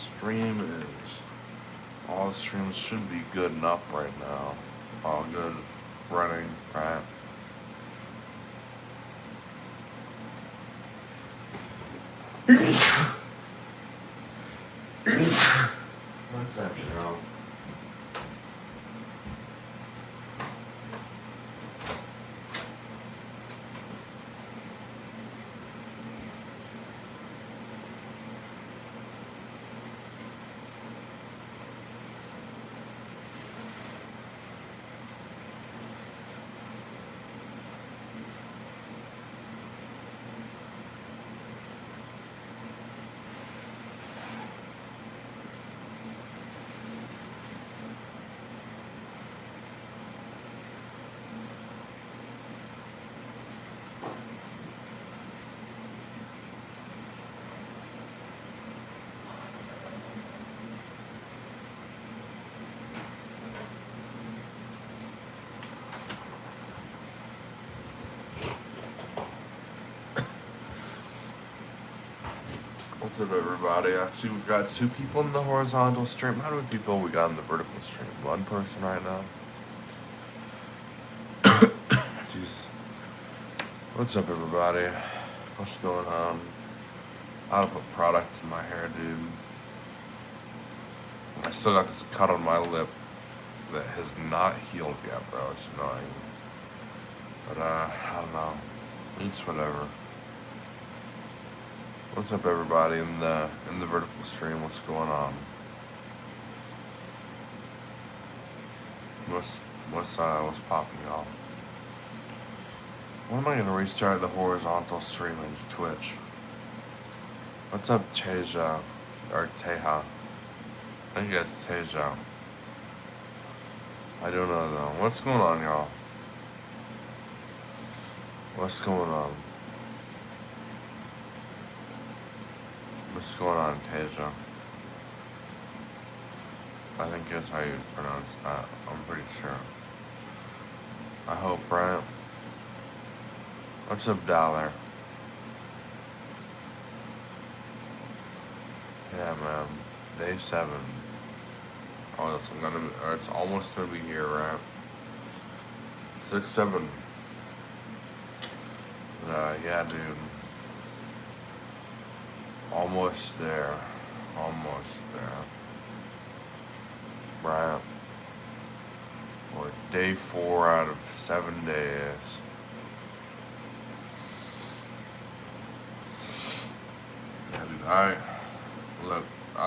stream is, all the streams should be good and up right now. All good, running, right? One second, y'all. What's up, everybody? I see we've got 2 people in the horizontal stream. How many people we got in the vertical stream? 1 person right now? Jesus. What's up, everybody? What's going on? I gotta put product in my hair, dude. I still got this cut on my lip that has not healed yet, bro. It's annoying. But, I don't know. It's whatever. What's up, everybody in the vertical stream? What's going on? What's popping, y'all? When am I gonna restart the horizontal stream into Twitch? What's up, Teja or Teja? I think it's Teja. I don't know though. What's going on, y'all? What's going on? What's going on, Teja? I think that's how you pronounce that. I'm pretty sure. I hope, right? What's up, Dollar? Yeah, man. Day 7. Oh, it's almost gonna be here, right? 6, 7. Yeah, dude. Almost there. Almost there. Right. We're day 4 out of 7 days. Yeah, dude, I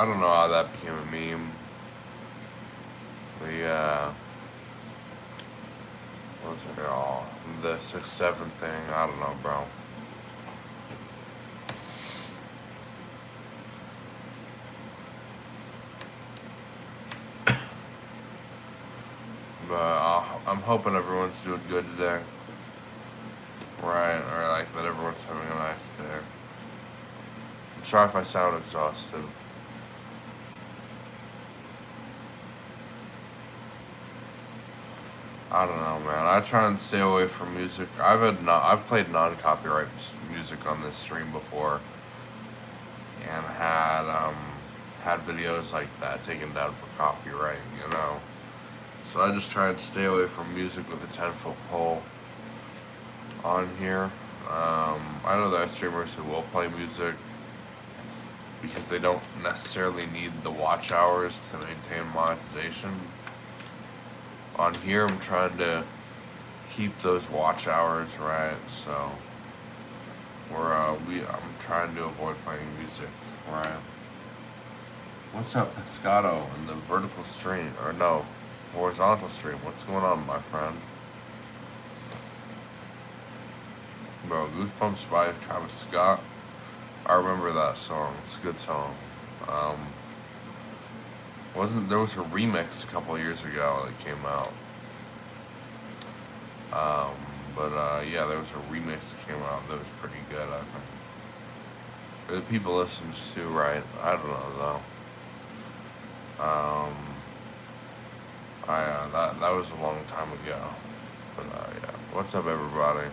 don't know how that became a meme. What's it all? The 6, 7 thing, I don't know, bro. But I'm hoping everyone's doing good today. Right, or like that everyone's having a nice day. I'm sorry if I sound exhausted. I don't know, man. I try and stay away from music. I've played non-copyright music on this stream before, and had videos like that taken down for copyright, you know. So I just try and stay away from music with a 10-foot pole on here. I know there are streamers who will play music because they don't necessarily need the watch hours to maintain monetization. On here, I'm trying to keep those watch hours, right? So I'm trying to avoid playing music, right? What's up, Pescado, in the vertical stream, or no, horizontal stream? What's going on, my friend? Bro, Goosebumps by Travis Scott. I remember that song. It's a good song. There was a remix a couple of years ago that came out. Yeah, there was a remix that came out that was pretty good, I think. The people listened to, right? I don't know though. That was a long time ago. But yeah, what's up, everybody?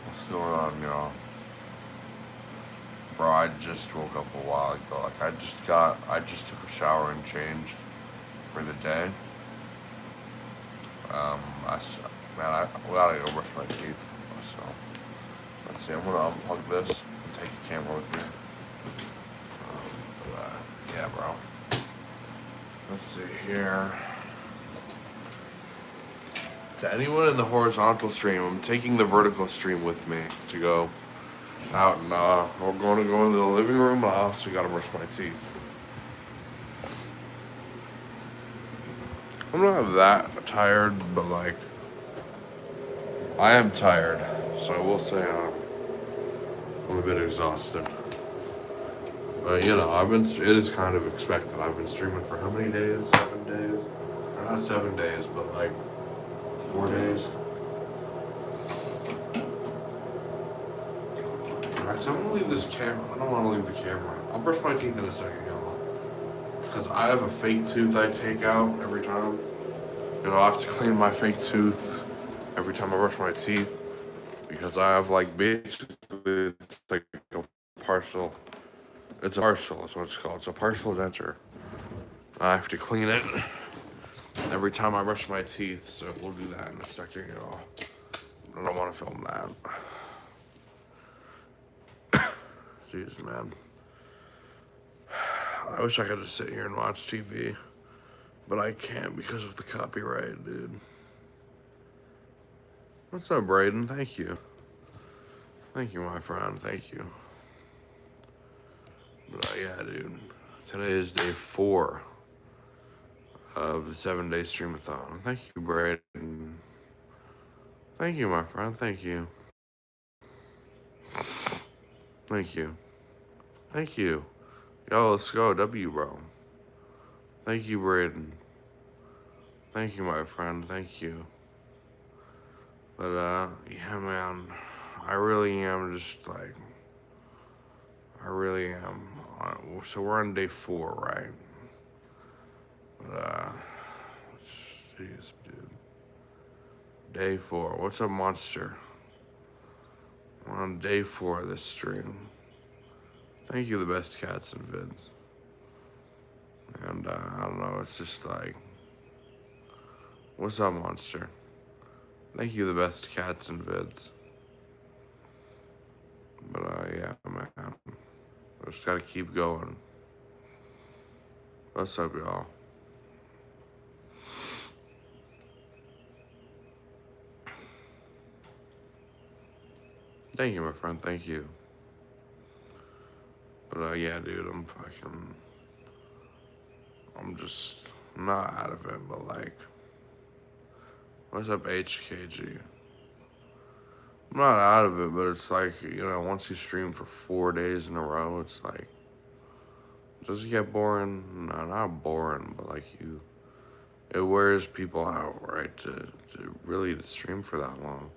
What's going on, y'all? bro, I just woke up a while ago. Like I just took a shower and changed for the day. I, man, we gotta go brush my teeth. So, let's see, I'm gonna unplug this and take the camera with me. Yeah, bro. Let's see here. To anyone in the horizontal stream, I'm taking the vertical stream with me to go out, and we're going to go into the living room. I also gotta brush my teeth. I'm not that tired, but like, I am tired, so I will say I'm a bit exhausted. But you know, it is kind of expected. I've been streaming for how many days? 7 days? Or not 7 days, but like 4 days. Alright, so I'm gonna leave this camera. I don't want to leave the camera. I'll brush my teeth in a second, y'all. Because I have a fake tooth I take out every time. You know, I have to clean my fake tooth every time I brush my teeth. Because I have like basically, it's like a partial. It's a partial, that's what it's called. It's a partial denture. I have to clean it every time I brush my teeth, so we'll do that in a second, y'all. I don't want to film that. Jeez, man. I wish I could just sit here and watch TV, but I can't because of the copyright, dude. What's up, Braden? Thank you. Thank you, my friend. Thank you. But yeah, dude. Today is day 4 of the 7-day Streamathon. Thank you, Braden. Thank you, my friend. Thank you. Thank you. Thank you. Yo, let's go. W, bro. Thank you, Braden. Thank you, my friend. Thank you. But, yeah, man. I really am just, like... I really am. So we're on day 4, right? But, jeez, dude. Day 4. What's up, Monster? We're on day 4 of this stream. Thank you, the best cats and vids. And, I don't know, it's just like... What's up, Monster? Thank you, the best cats and vids. But, yeah, man. I just gotta keep going. What's up, y'all? Thank you, my friend. Thank you. But, yeah, dude, I'm just not out of it, but, like, what's up, HKG? I'm not out of it, but it's like, you know, once you stream for 4 days in a row, it's like, does it get boring? No, not boring, but like it wears people out, right? To really to stream for that long.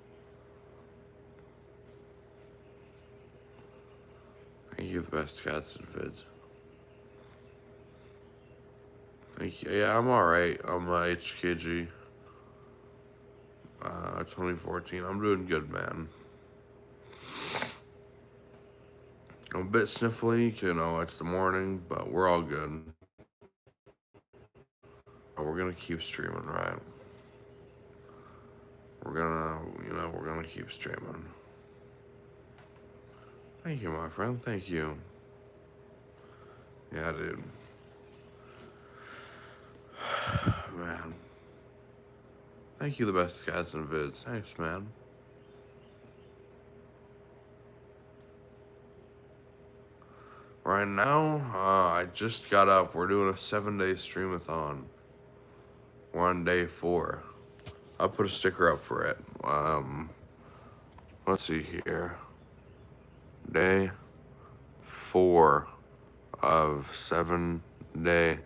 Thank you, the best cats and vids. Thank you. Yeah, I'm alright. I'm HKG. 2014. I'm doing good, man. I'm a bit sniffly, you know, it's the morning, but we're all good. We're gonna keep streaming, right? We're gonna keep streaming. Thank you, my friend. Thank you. Yeah, dude. Man. Thank you, the best cats and vids. Thanks, man. Right now, I just got up. We're doing a 7-day Streamathon. We're on day 4. I'll put a sticker up for it. Let's see here. Day 4 of 7-day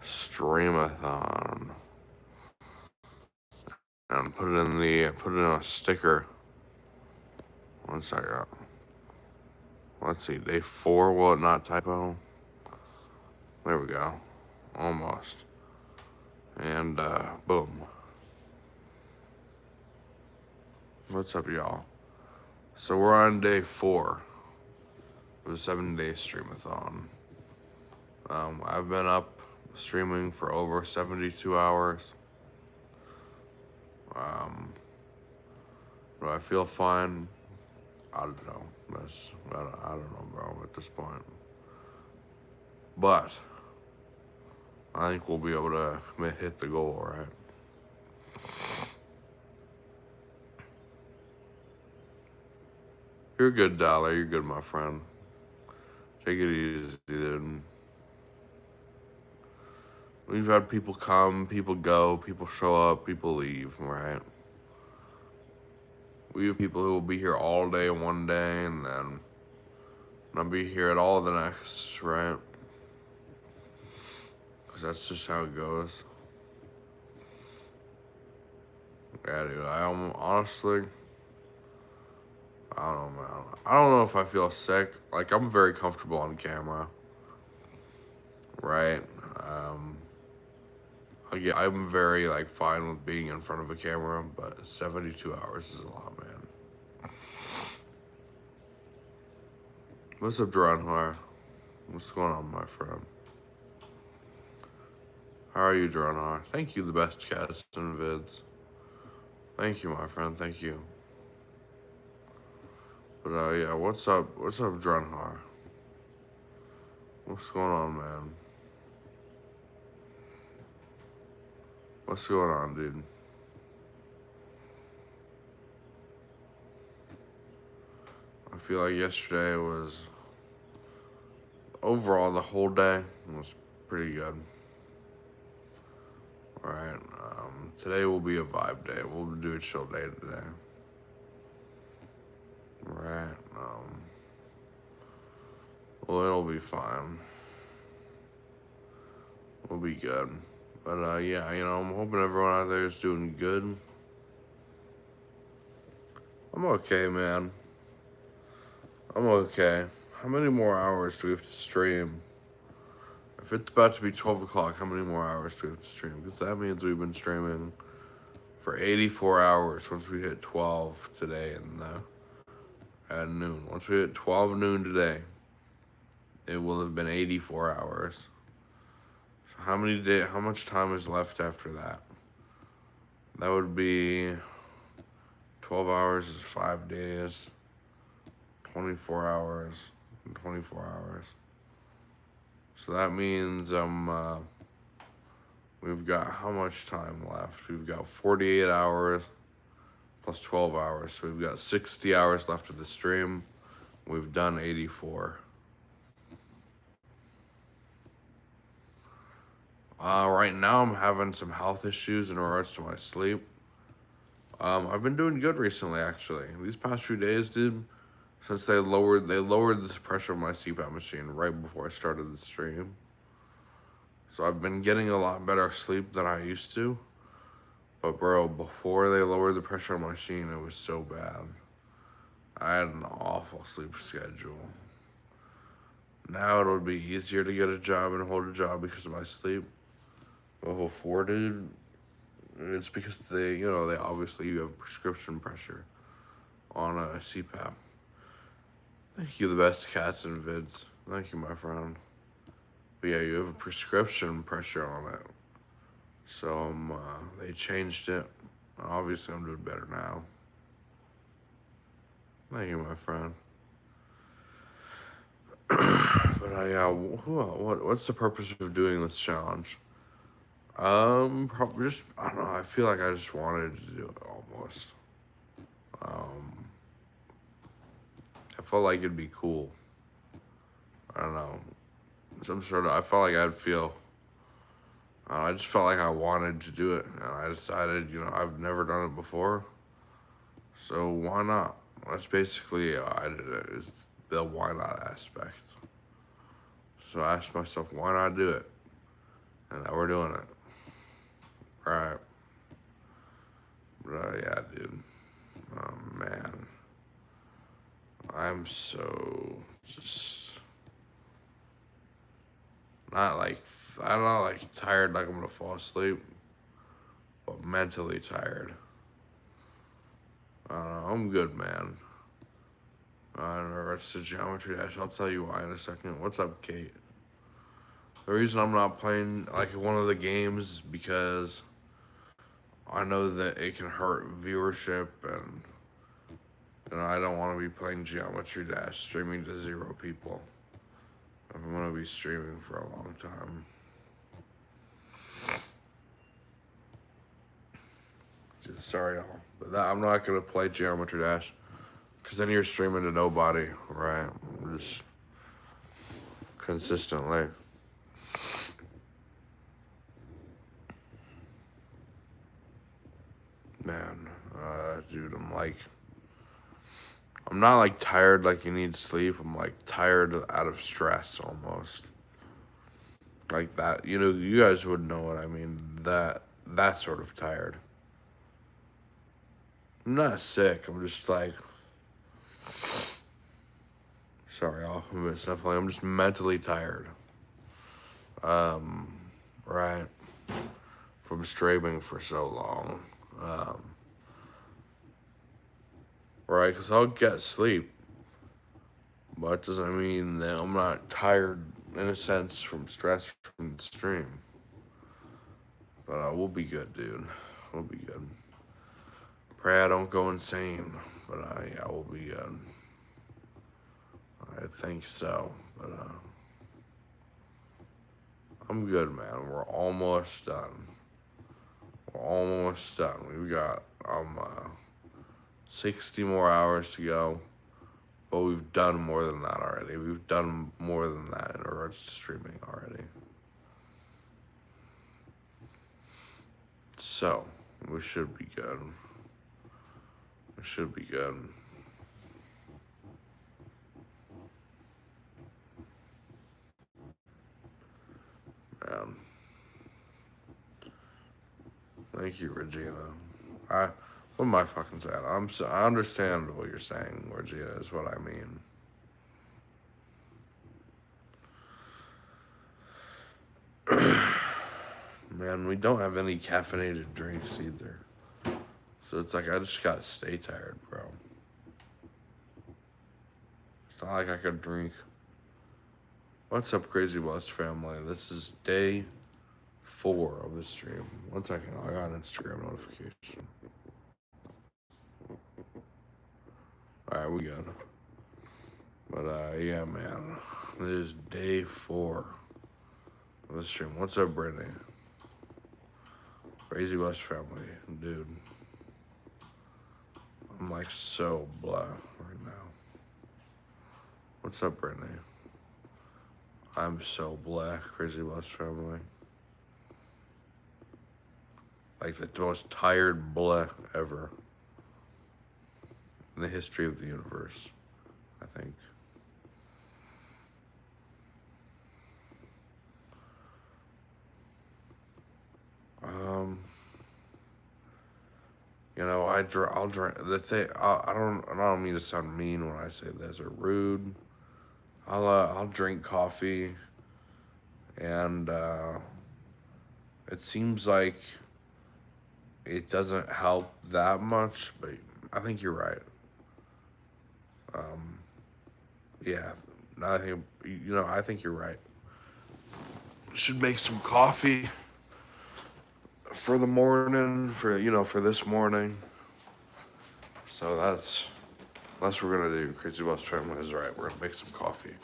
Streamathon. And put it in a sticker. 1 second. Let's see, day 4, will it not typo? There we go. Almost. And, boom. What's up, y'all? So we're on day 4 It was a 7-day streamathon. I've been up streaming for over 72 hours. Do I feel fine? I don't know. I don't know, bro, at this point. But I think we'll be able to hit the goal, right? You're good, Dollar. You're good, my friend. Take it easy, dude. We've had people come, people go, people show up, people leave, right? We have people who will be here all day one day and then not be here at all the next, right? Because that's just how it goes. Yeah, dude, honestly, I don't know, man. I don't know if I feel sick. Like, I'm very comfortable on camera, right? I'm very, like, fine with being in front of a camera, but 72 hours is a lot, man. What's up, Duranhar? What's going on, my friend? How are you, Duranhar? Thank you, the best cats and vids. Thank you, my friend. Thank you. But, yeah, what's up, Duranhar? What's going on, man? What's going on, dude? I feel like yesterday was, overall, the whole day was pretty good. Alright, today will be a vibe day. We'll do a chill day today. Right, well, it'll be fine. We'll be good. But, yeah, you know, I'm hoping everyone out there is doing good. I'm okay, man. I'm okay. How many more hours do we have to stream? If it's about to be 12 o'clock, how many more hours do we have to stream? Because that means we've been streaming for 84 hours once we hit 12 today at noon. Once we hit 12 noon today, it will have been 84 hours. So how much time is left after that? That would be 12 hours is 5 days, 24 hours, and 24 hours. So that means we've got how much time left? We've got 48 hours plus 12 hours. So we've got 60 hours left of the stream. We've done 84. Right now I'm having some health issues in regards to my sleep. I've been doing good recently, actually. These past few days, dude, since they lowered the pressure of my CPAP machine right before I started the stream. So I've been getting a lot better sleep than I used to. But bro, before they lowered the pressure on my machine, it was so bad. I had an awful sleep schedule. Now it'll be easier to get a job and hold a job because of my sleep. But before, dude, it's because they obviously you have prescription pressure on a CPAP. Thank you, the best cats and vids. Thank you, my friend. But yeah, you have a prescription pressure on it. So they changed it. Obviously, I'm doing better now. Thank you, my friend. But yeah, what's the purpose of doing this challenge? Probably just, I don't know, I feel like I just wanted to do it almost. I felt like it'd be cool. I don't know. I felt like I just felt like I wanted to do it. And I decided, I've never done it before. So why not? That's basically how I did it, is the why not aspect. So I asked myself, why not do it? And now we're doing it. Right. But yeah, dude. Oh, man. I'm so just I'm not like tired like I'm gonna fall asleep, but mentally tired. I'm good, man. In regards to Geometry Dash, I'll tell you why in a second. What's up, Kate? The reason I'm not playing like one of the games is because I know that it can hurt viewership, and I don't want to be playing Geometry Dash streaming to 0 people. I'm gonna be streaming for a long time. Just sorry, y'all, but I'm not gonna play Geometry Dash because then you're streaming to nobody, right? Just consistently. Man, dude, I'm not like tired like you need sleep. I'm like tired out of stress almost. Like that, you guys would know what I mean. That sort of tired. I'm not sick. I'm just like, sorry, y'all. I'm just mentally tired. Right. From streaming for so long. Right, because I'll get sleep. But it doesn't mean that I'm not tired, in a sense, from stress from the stream. But we'll be good, dude. We'll be good. Pray I don't go insane. But yeah, we'll be good. I think so. But I'm good, man. We're almost done. We've got 60 more hours to go. But we've done more than that already. We've done more than that in regards to streaming already. So, we should be good. We should be good. Man. Thank you, Regina. What am I fucking saying? I understand what you're saying, Regina, is what I mean. Man, we don't have any caffeinated drinks either. So it's like I just gotta stay tired, bro. It's not like I could drink. What's up, Crazy Boss family? This is day 4 of the stream. 1 second, I got an Instagram notification. Alright, we good. But yeah, man. It is day 4 of the stream. What's up, Brittany? Crazy Boss family, dude. I'm like so blah right now. What's up, Brittany? I'm so blah, Crazy Boss family. Like the most tired blah ever in the history of the universe, I think. I'll drink the thing. I don't mean to sound mean when I say this or rude. I'll drink coffee, and it seems like it doesn't help that much, but I think you're right. Yeah, I think you're right. Should make some coffee for the morning, for this morning. So that's what we're gonna do. Crazy Boss family is right. We're gonna make some coffee.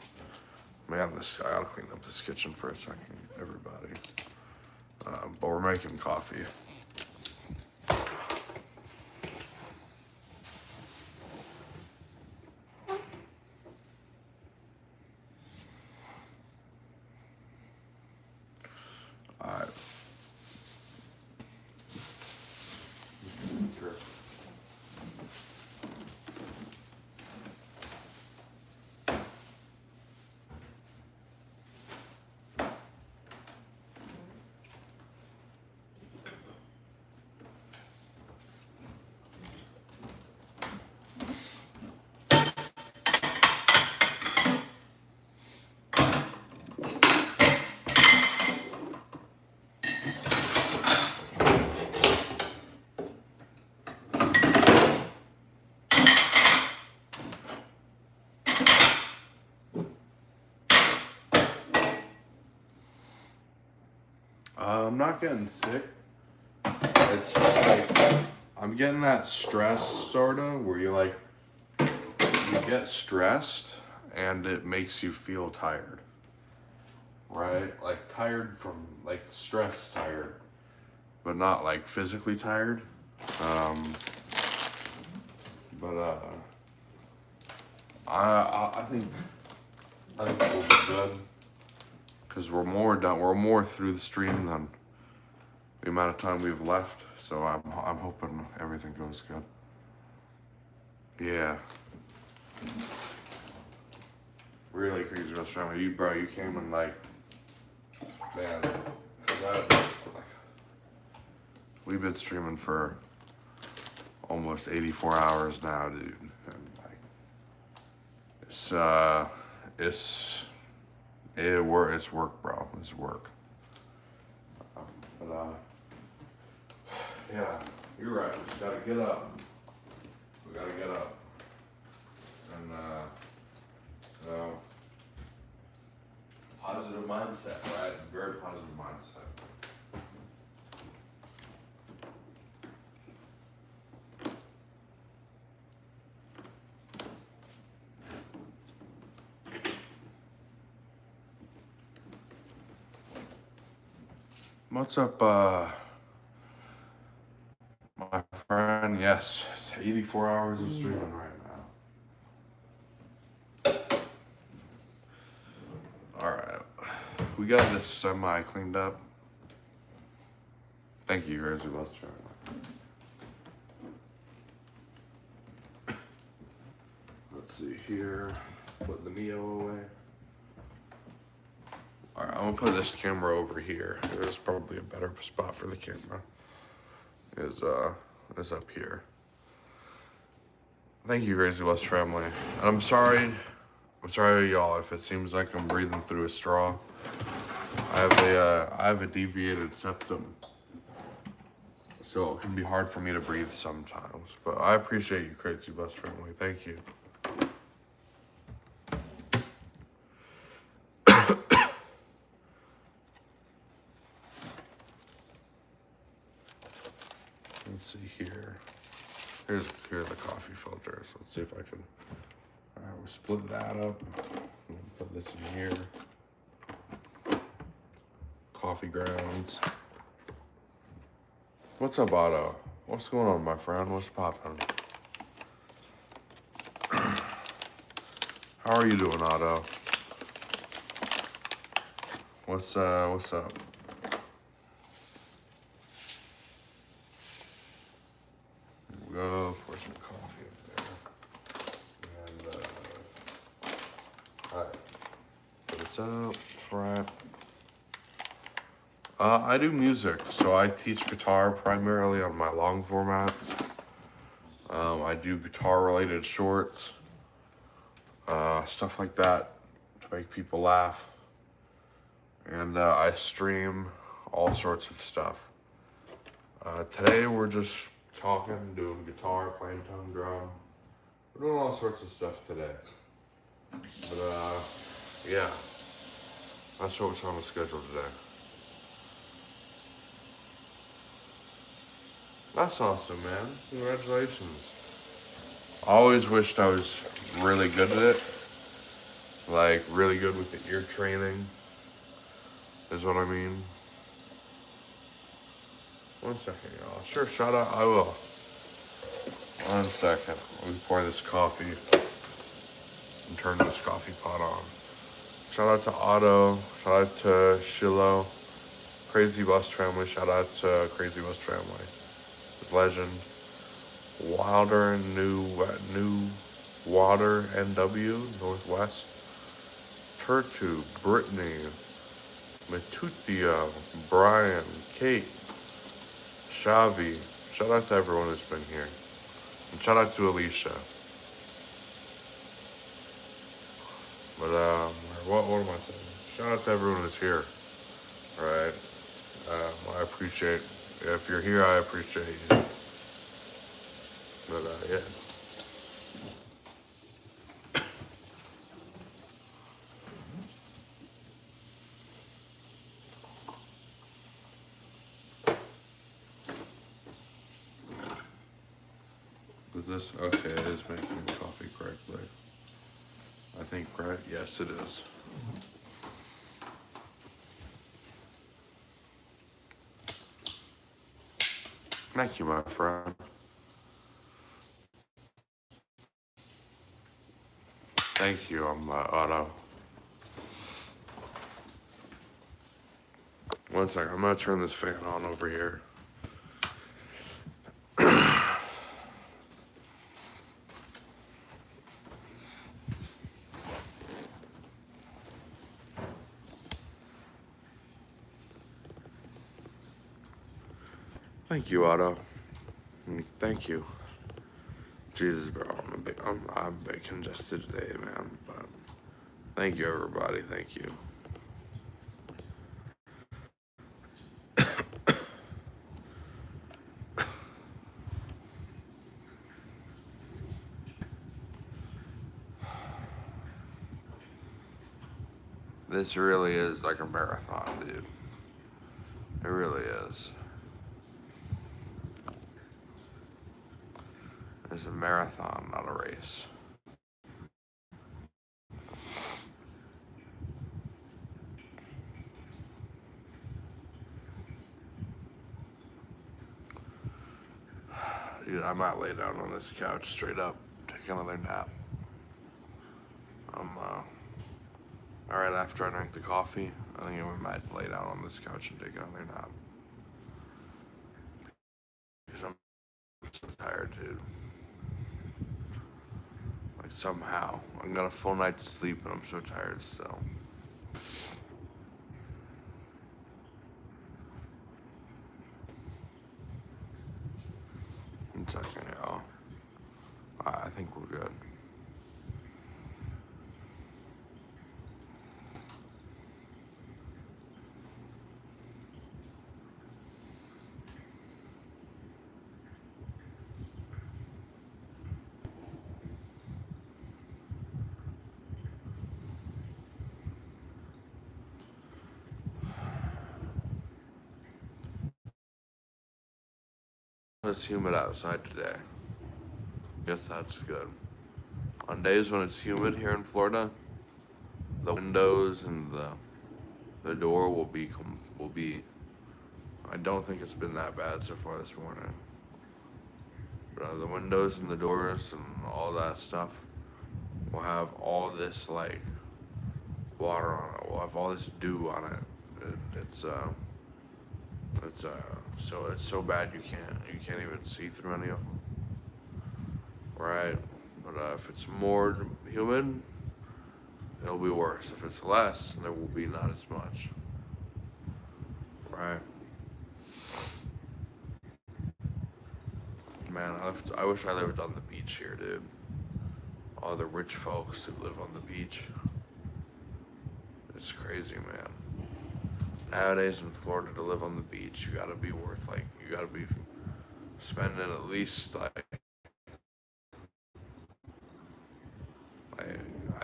Man, I gotta clean up this kitchen for a second, everybody. But we're making coffee. I'm not getting sick. It's just like I'm getting that stress sorta where you get stressed and it makes you feel tired. Right? Like tired from like stress tired. But not like physically tired. Um but I think we'll be good. Cause we're more done. We're more through the stream than the amount of time we've left. So I'm hoping everything goes good. Yeah. Really crazy restaurant. You bro, you came and like, man, we've been streaming for almost 84 hours now, dude. And like, it's work, bro. It's work. But yeah, you're right. We just gotta get up. We gotta get up. And positive mindset, right? Very positive mindset. What's up, my friend? Yes, it's 84 hours of streaming right now. All right, we got this semi cleaned up. Thank you, Crazy Let's try. Let's see here. Put the Neo away. All right, I'm gonna put this camera over here. There's probably a better spot for the camera. Is up here. Thank you, Crazy West family. And I'm sorry, y'all, if it seems like I'm breathing through a straw. I have a deviated septum, so it can be hard for me to breathe sometimes. But I appreciate you, Crazy West family. Thank you. Let's see here. Here are the coffee filters. Let's see if I can. All right, we'll split that up. Put this in here. Coffee grounds. What's up, Otto? What's going on, my friend? What's poppin'? How are you doing, Otto? What's up? Go pour some coffee up there. And alright. Put this up, right. I do music, so I teach guitar primarily on my long formats. I do guitar related shorts, stuff like that to make people laugh. And I stream all sorts of stuff. Today we're just talking, doing guitar, playing tone drum. We're doing all sorts of stuff today. But yeah, that's what's on the schedule today. That's awesome, man. Congratulations. I always wished I was really good at it. Like, really good with the ear training, is what I mean. One second, y'all. Sure, shout out, I will. 1 second. Let me pour this coffee and turn this coffee pot on. Shout out to Otto. Shout out to Shiloh. Crazy Bus family. Shout out to Crazy Bus family. Legend. Wilder and New Water NW Northwest. Turtu, Brittany, Matutia, Brian, Kate, Shavi. Shout out to everyone who's been here. And shout out to Alicia. But what am I saying? Shout out to everyone who's here. Alright. I appreciate, if you're here, I appreciate you. But yeah. Is this okay? It is making coffee correctly. I think, right? Yes, it is. Thank you, my friend. Thank you, Otto. One second, I'm gonna turn this fan on over here. Thank you, Otto. Thank you. Jesus, bro, I'm a bit congested today, man. But thank you, everybody. Thank you. This really is like a marathon, dude. It really is. It's a marathon, not a race. Dude, I might lay down on this couch straight up, take another nap. Alright, after I drink the coffee, I think I might lay down on this couch and take another nap. Because I'm so tired, dude. Like, somehow. I got a full night's sleep and I'm so tired still. One second, y'all. I think we're good. It's humid outside today. Guess that's good. On days when it's humid here in Florida, the windows and the door will be. I don't think it's been that bad so far this morning. But the windows and the doors and all that stuff will have all this like water on it. We'll have all this dew on it. So it's so bad you can't even see through any of them. Right? But if it's more humid, it'll be worse. If it's less, there will be not as much. Right? Man, I wish I lived on the beach here, dude. All the rich folks who live on the beach. It's crazy, man. Nowadays in Florida, to live on the beach, you gotta be spending at least I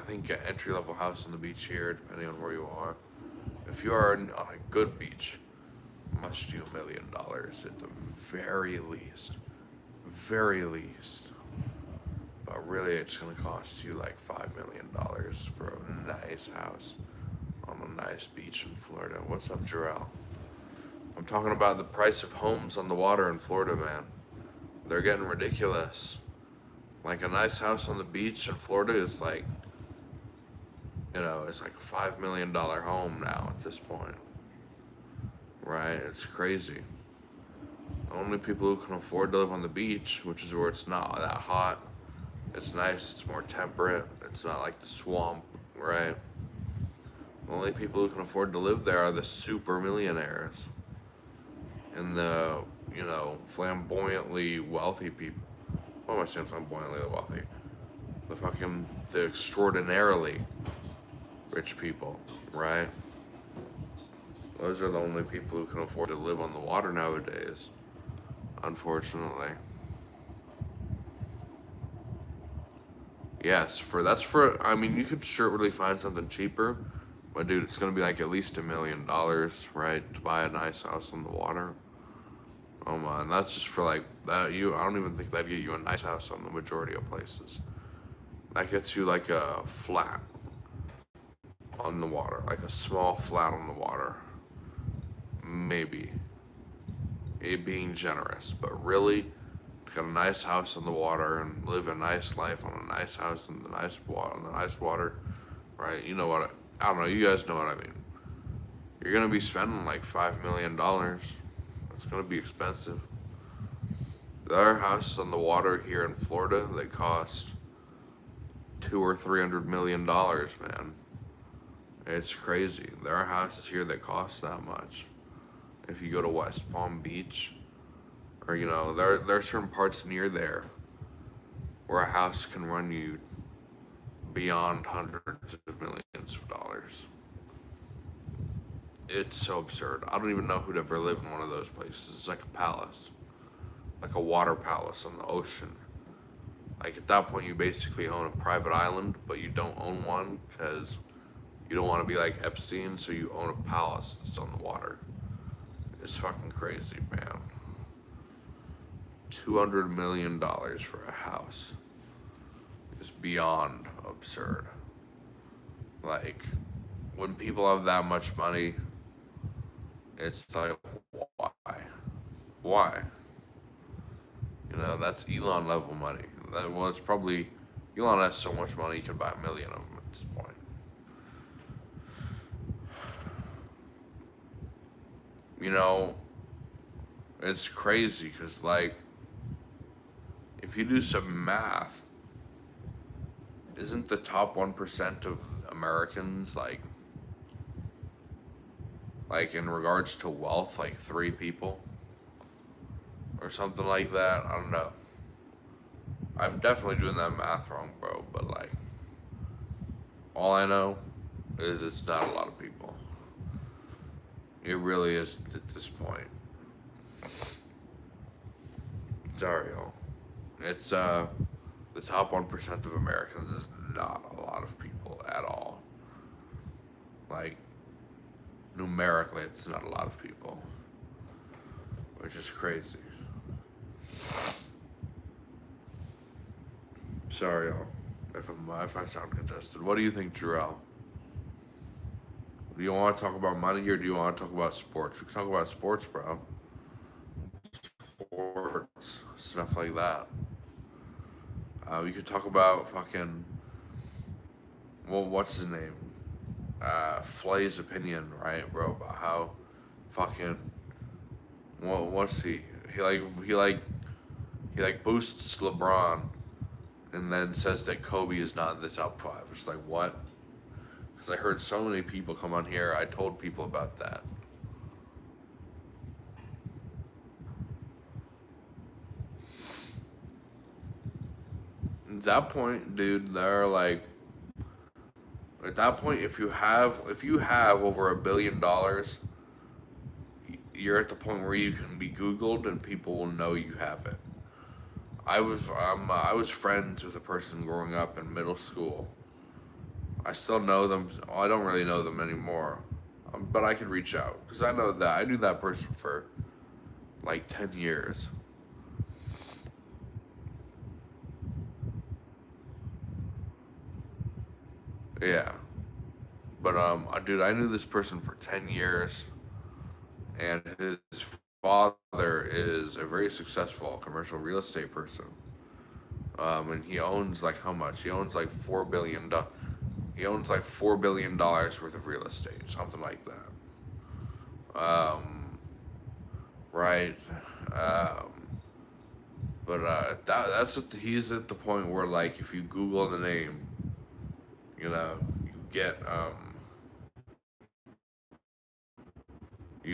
think an entry-level house on the beach here, depending on where you are. If you are on a good beach, must do $1 million at the very least. Very least. But really, it's gonna cost you like $5 million for a nice house on a nice beach in Florida. What's up, Jarrell? I'm talking about the price of homes on the water in Florida, man. They're getting ridiculous. Like a nice house on the beach in Florida is like, it's like a $5 million home now at this point. Right? It's crazy. The only people who can afford to live on the beach, which is where it's not that hot, it's nice, it's more temperate, it's not like the swamp, right? The only people who can afford to live there are the super millionaires and the, flamboyantly wealthy people. What am I saying flamboyantly wealthy? The extraordinarily rich people, right? Those are the only people who can afford to live on the water nowadays, unfortunately. Yes, I mean, you could surely find something cheaper, but dude, it's gonna be like at least $1 million, right, to buy a nice house on the water. Oh man, that's just for like that. I don't even think that'd get you a nice house on the majority of places. That gets you like a flat on the water, like a small flat on the water. Maybe. It being generous, but really, got a nice house on the water and live a nice life on a nice house in the nice water, right? You know what? I don't know. You guys know what I mean. You're gonna be spending like $5 million. It's gonna be expensive. There are houses on the water here in Florida that cost $200 or $300 million, man. It's crazy. There are houses here that cost that much. If you go to West Palm Beach, or there are certain parts near there where a house can run you beyond hundreds of millions of dollars. It's so absurd. I don't even know who'd ever live in one of those places. It's like a palace, like a water palace on the ocean. Like at that point, you basically own a private island, but you don't own one because you don't want to be like Epstein, so you own a palace that's on the water. It's fucking crazy, man. $200 million for a house is beyond absurd. Like, when people have that much money, it's like, why? Why? That's Elon level money. Well, it's probably, Elon has so much money, he could buy 1 million of them at this point. It's crazy because, like, if you do some math, isn't the top 1% of Americans like in regards to wealth, like 3 people or something like that? I don't know. I'm definitely doing that math wrong, bro, but like, all I know is it's not a lot of people. It really is at this point. Sorry, y'all. It's the top 1% of Americans is not a lot of people at all. Like, numerically, it's not a lot of people, which is crazy. Sorry, y'all, if I sound congested. What do you think, Jarrell? Do you want to talk about money or do you want to talk about sports? We can talk about sports, bro. Sports, stuff like that. We could talk about fucking, well, what's his name? Flay's opinion, right, bro? About how fucking, what's he? He boosts LeBron, and then says that Kobe is not in the top 5. It's like, what? Because I heard so many people come on here. I told people about that. At that point, dude, they're like, at that point, if you have over $1 billion, you're at the point where you can be Googled and people will know you have it. I was friends with a person growing up in middle school. I still know them. I don't really know them anymore, but I could reach out because I knew that person for like 10 years. Yeah, but dude, I knew this person for 10 years, and his father is a very successful commercial real estate person. And he owns like how much? He owns like $4 billion. He owns like $4 billion worth of real estate, something like that. Right. But that's what he's at the point where, like, if you Google the name, you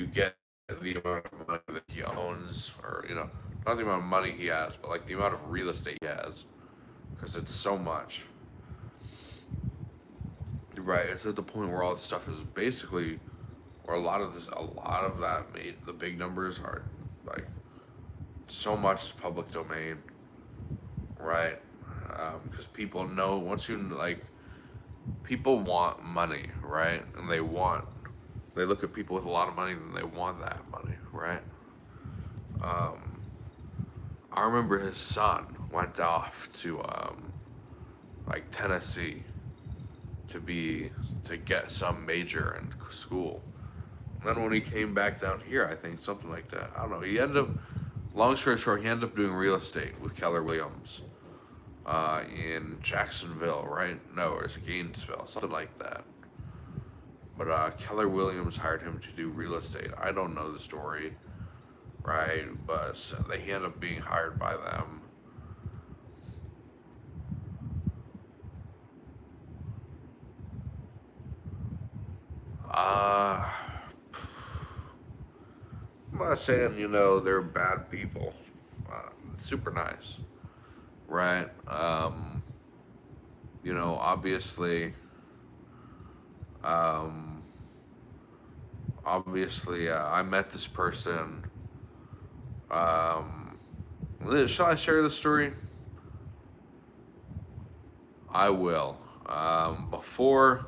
get the amount of money that he owns, or not the amount of money he has, but like the amount of real estate he has, because it's so much. Right, it's at the point where all this stuff is basically, where a lot of that made the big numbers are like, so much is public domain, right? Because people know, once you like, people want money, right? And they look at people with a lot of money and they want that money, right? Um, I remember his son went off to like Tennessee to be to get some major in school. And then when he came back down here, I think something like that. I don't know. He ended up, long story short, he ended up doing real estate with Keller Williams in Jacksonville, right? No, or is it Gainesville? Something like that. But Keller Williams hired him to do real estate. I don't know the story, right? But he ended up being hired by them. Uh, I'm not saying, they're bad people. Super nice, right? Obviously, um, I met this person. Um, shall I share the story? I will. Before,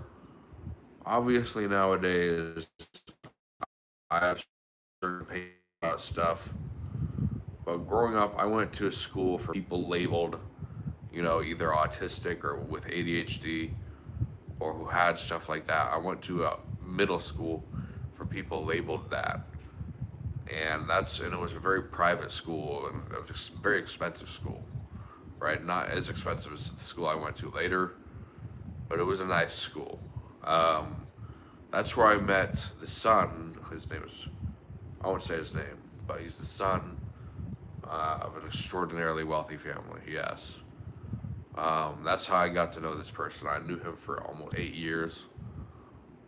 obviously nowadays, I have certain opinions about stuff. But growing up, I went to a school for people labeled, either autistic or with ADHD or who had stuff like that. I went to a middle school for people labeled that. And it was a very private school and it was a very expensive school, right? Not as expensive as the school I went to later, but it was a nice school. Um, that's where I met the son. His name is, I won't say his name, but he's the son of an extraordinarily wealthy family, yes. That's how I got to know this person. I knew him for almost 8 years,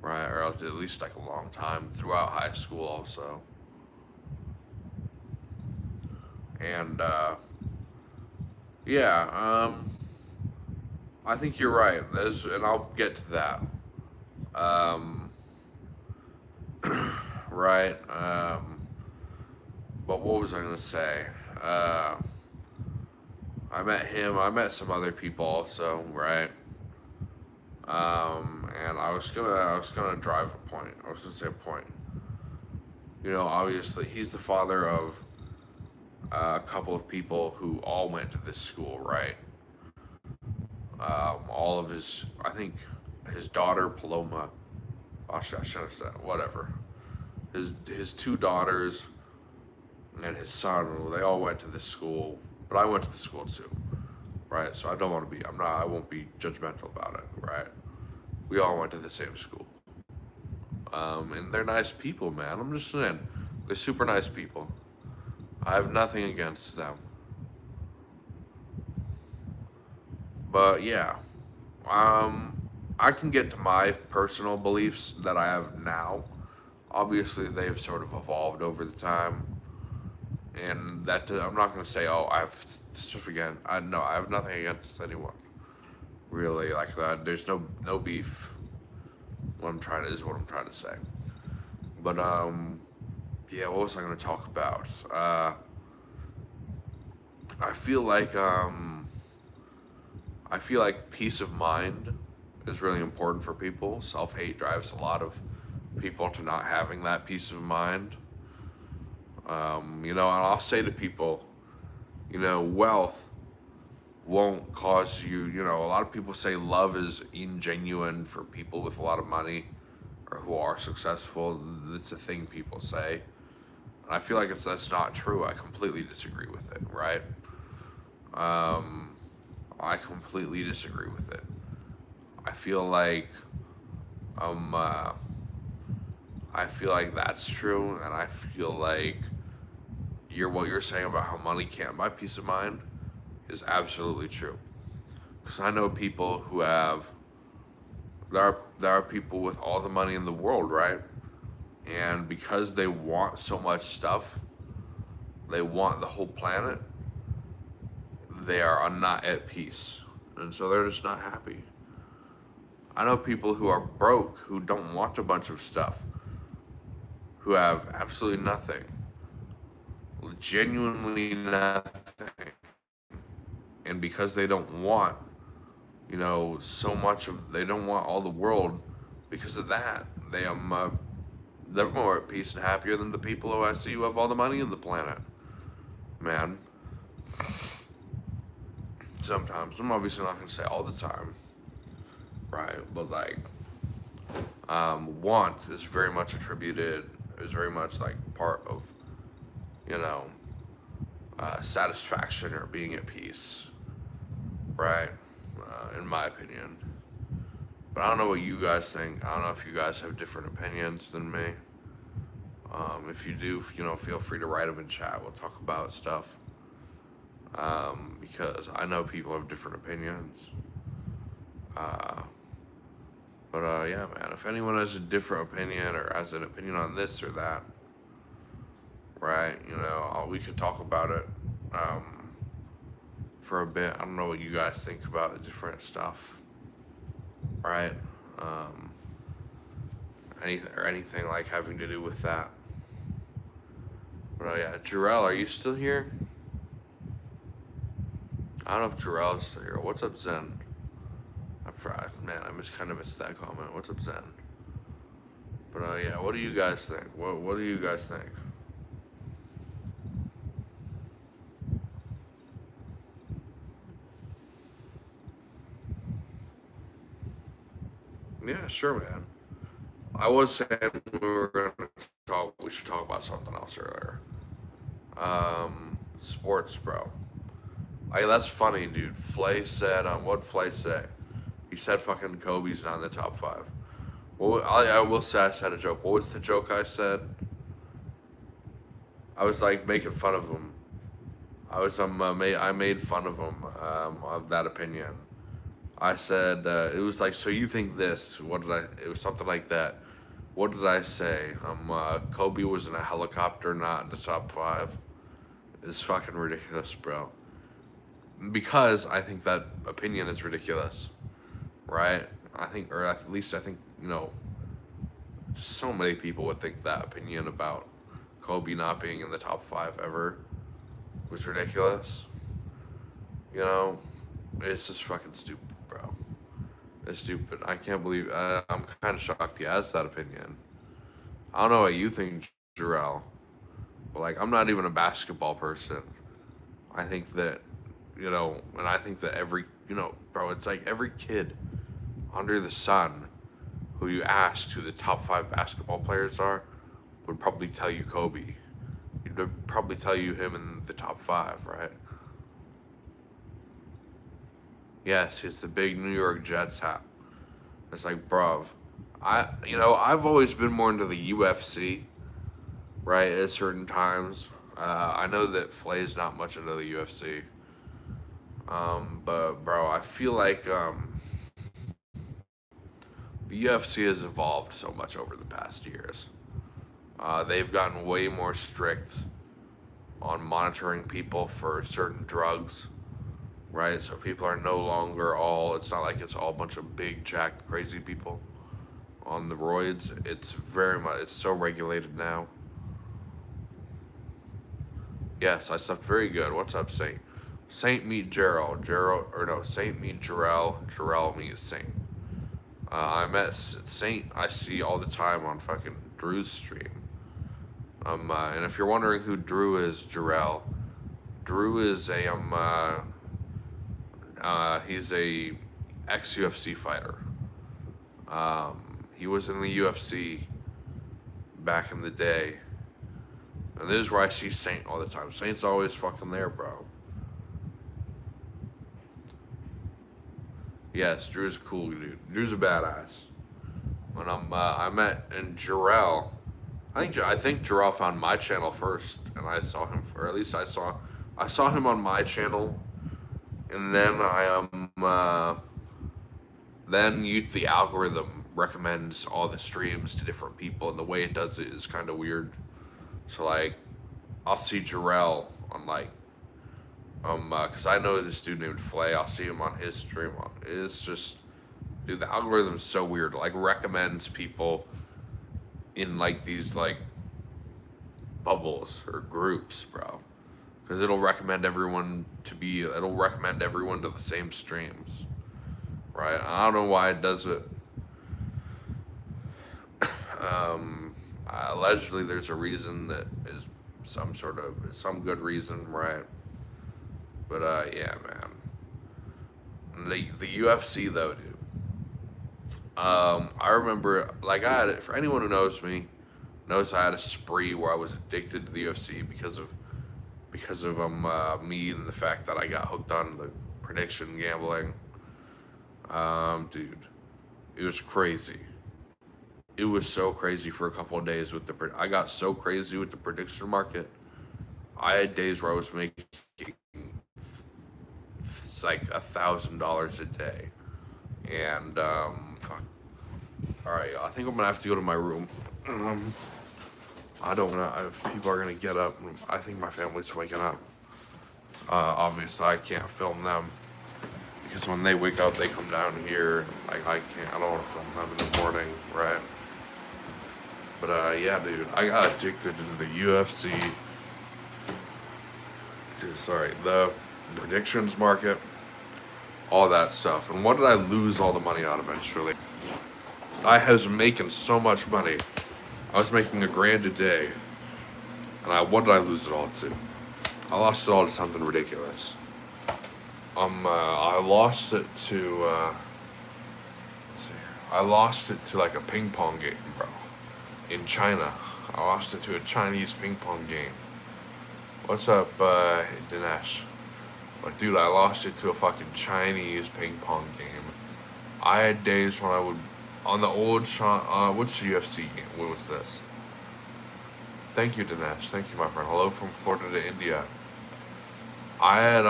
right? Or at least like a long time throughout high school, also. And yeah, I think you're right. And I'll get to that. Um, right. But what was I gonna say? Uh, I met him. I met some other people also, right? And I was gonna drive a point. I was gonna say a point. Obviously, he's the father of a couple of people who all went to this school, right? All of I think his daughter Paloma. I should have said whatever. His two daughters and his son, they all went to this school, but I went to the school too, right? So I don't want to be. I won't be judgmental about it, right? We all went to the same school, and they're nice people, man. I'm just saying, they're super nice people. I have nothing against them, but yeah, I can get to my personal beliefs that I have now. Obviously, they've sort of evolved over the time, and I'm not going to say, oh, I have stuff again. I have nothing against anyone, really. Like that, there's no beef. What I'm trying to say. But yeah, what was I going to talk about? I feel like peace of mind is really important for people. Self hate drives a lot of people to not having that peace of mind. And I'll say to people, wealth won't cause you, a lot of people say love is ingenuine for people with a lot of money or who are successful. It's a thing people say. And I feel like that's not true. I completely disagree with it, right? I completely disagree with it. I feel like, um, uh, I feel like that's true, and I feel like what you're saying about how money can't buy peace of mind is absolutely true. Because I know people who have there are people with all the money in the world, right? And because they want so much stuff, they want the whole planet. They are not at peace, and so they're just not happy. I know people who are broke who don't want a bunch of stuff, who have absolutely nothing, genuinely nothing, and because they don't want, they don't want all the world. Because of that, they're more at peace and happier than the people who I see who have all the money in the planet. man, sometimes, I'm obviously not going to say all the time, right? But like, want is very much is very much like part of, you know, satisfaction or being at peace, right? In my opinion. But I don't know what you guys think. I don't know if you guys have different opinions than me. If you do, feel free to write them in chat. We'll talk about stuff. Because I know people have different opinions. But yeah, man, if anyone has a different opinion or has an opinion on this or that, right, we could talk about it for a bit. I don't know what you guys think about the different stuff, right? Anything like having to do with that. But yeah, Jarrell, are you still here? I don't know if Jarrell is still here. What's up, Zen? Man, I kind of missed that comment. What's up, Zen? But yeah, what do you guys think? What do you guys think? Yeah, sure, man. I was saying we should talk about something else earlier. Sports, bro. Like, that's funny, dude. Flay said, what'd Flay say? He said fucking Kobe's not in the top 5. Well, I will say I said a joke. What was the joke I said? I was like making fun of him. I made fun of him of that opinion. I said it was like, so you think this? It was something like that. What did I say? Kobe was in a helicopter, not in the top 5. It's fucking ridiculous, bro. Because I think that opinion is ridiculous, right? Or at least I think, so many people would think that opinion about Kobe not being in the top 5 ever was ridiculous. It's just fucking stupid, bro. It's stupid. I can't believe. I'm kind of shocked he has that opinion. I don't know what you think, Jarrell. But like, I'm not even a basketball person. I think that, and I think that bro, it's like every kid under the sun who you asked who the top 5 basketball players are would probably tell you Kobe. He'd probably tell you him in the top 5, right? Yes, he's the big New York Jets hat. It's like, bruv, I've always been more into the UFC, right, at certain times. I know that Flay's not much into the UFC. But, bro, I feel like the UFC has evolved so much over the past years. They've gotten way more strict on monitoring people for certain drugs, right? So people are no longer it's not like it's all a bunch of big, jacked, crazy people on the roids. It's so regulated now. Yes, I slept very good. What's up, Saint? Saint meet Gerald. Saint meet Jarrell. Jarrell meets Saint. I met Saint, I see all the time on fucking Drew's stream. And if you're wondering who Drew is, Jarrell, Drew is he's a ex-UFC fighter. He was in the UFC back in the day. And this is where I see Saint all the time. Saint's always fucking there, bro. Yes, Drew's a cool dude. Drew's a badass. When I met and Jarrell, I think Jarrell found my channel first, and I saw him, or at least I saw him on my channel, and then the algorithm recommends all the streams to different people, and the way it does it is kind of weird. So like, I'll see Jarrell on like, cause I know this dude named Flay. I'll see him on his stream. It's just, dude, the algorithm's so weird. Like, recommends people in like these like bubbles or groups, bro. Cause it'll recommend everyone to the same streams, right? I don't know why it does it. Allegedly, there's a reason that is some good reason, right? But yeah, man. The UFC though, dude. I remember, like, for anyone who knows me, knows I had a spree where I was addicted to the UFC because of me and the fact that I got hooked on the prediction gambling. Dude, it was crazy. It was so crazy for a couple of days with I got so crazy with the prediction market. I had days where I was making like $1,000 a day, and fuck. All right, I think I'm gonna have to go to my room. Um, I don't know if people are gonna get up. I think my family's waking up. Obviously, I can't film them because when they wake up, they come down here. Like I can't. I don't want to film them in the morning, right? But yeah, dude, I got addicted to the UFC. Dude, sorry, the predictions market, all that stuff. And what did I lose all the money on eventually? I was making so much money. I was making $1,000 a day. And what did I lose it all to? I lost it all to something ridiculous. I lost it to, I lost it to like a ping pong game, bro. In China. I lost it to a Chinese ping pong game. What's up, Dinesh? Like, dude, I lost it to a fucking Chinese ping pong game. I had days when I would, on the old what's the UFC game? What was this? Thank you, Dinesh. Thank you, my friend. Hello from Florida to India. I had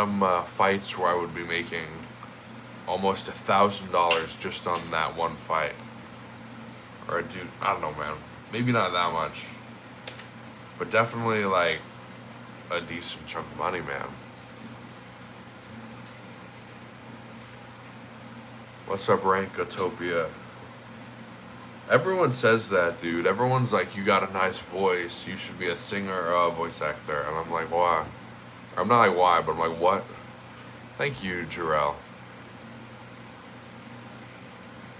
fights where I would be making almost $1,000 just on that one fight. Or, dude, I don't know, man. Maybe not that much, but definitely like a decent chunk of money, man. What's up, Rankotopia? Everyone says that, dude. Everyone's like, you got a nice voice. You should be a singer or a voice actor. And I'm like, why? I'm not like, why, but I'm like, what? Thank you, Jarrell.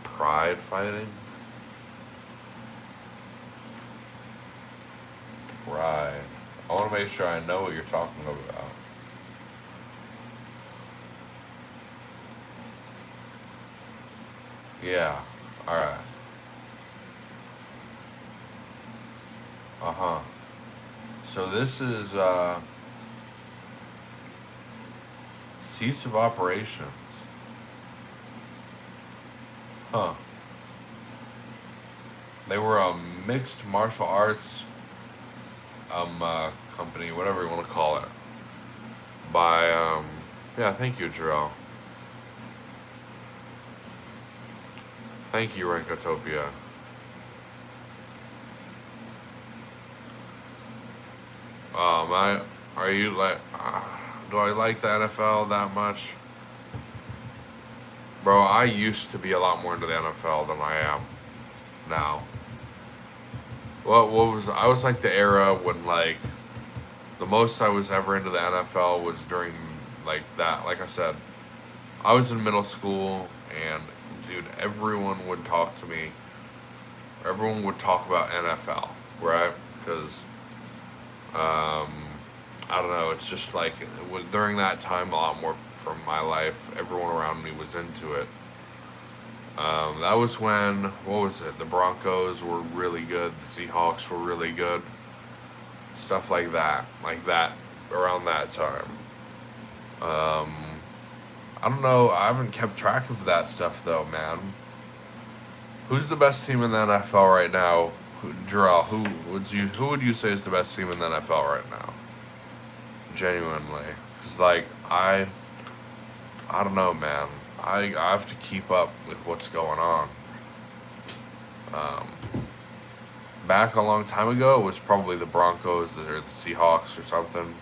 Pride fighting? Pride. I want to make sure I know what you're talking about. Yeah. Alright. Uh-huh. So this is, cease of operations. Huh. They were a mixed martial arts, company, whatever you want to call it. By, yeah, thank you, Jarrell. Thank you, Rankotopia. Are you like, do I like the NFL that much? Bro, I used to be a lot more into the NFL than I am now. I was like the era when like, the most I was ever into the NFL was during like that, like I said, I was in middle school and dude, everyone would talk to me. Everyone would talk about NFL, right? Because, I don't know, it's just like, during that time, a lot more from my life, everyone around me was into it. That was when, what was it? The Broncos were really good. The Seahawks were really good. Stuff like that, around that time. I don't know. I haven't kept track of that stuff though, man. Who's the best team in the NFL right now? Jarrell, who would you say is the best team in the NFL right now? Genuinely, because like I don't know, man. I have to keep up with what's going on. Back a long time ago, it was probably the Broncos or the Seahawks or something.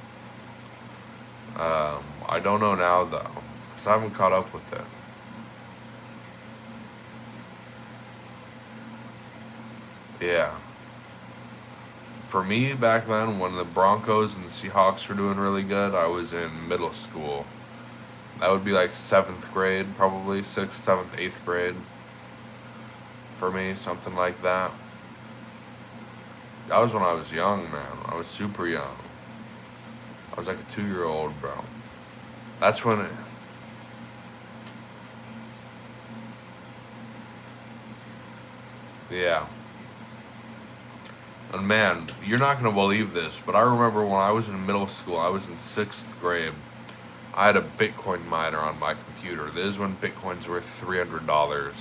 I don't know now though, because I haven't caught up with it. Yeah. For me, back then, when the Broncos and the Seahawks were doing really good, I was in middle school. That would be like 7th grade, probably 6th, 7th, 8th grade. For me, something like that. That was when I was young, man. I was super young. I was like a 2-year-old, bro. That's when it, yeah. And man, you're not gonna believe this, but I remember when I was in middle school, I was in 6th grade. I had a Bitcoin miner on my computer. This is when Bitcoin's worth $300.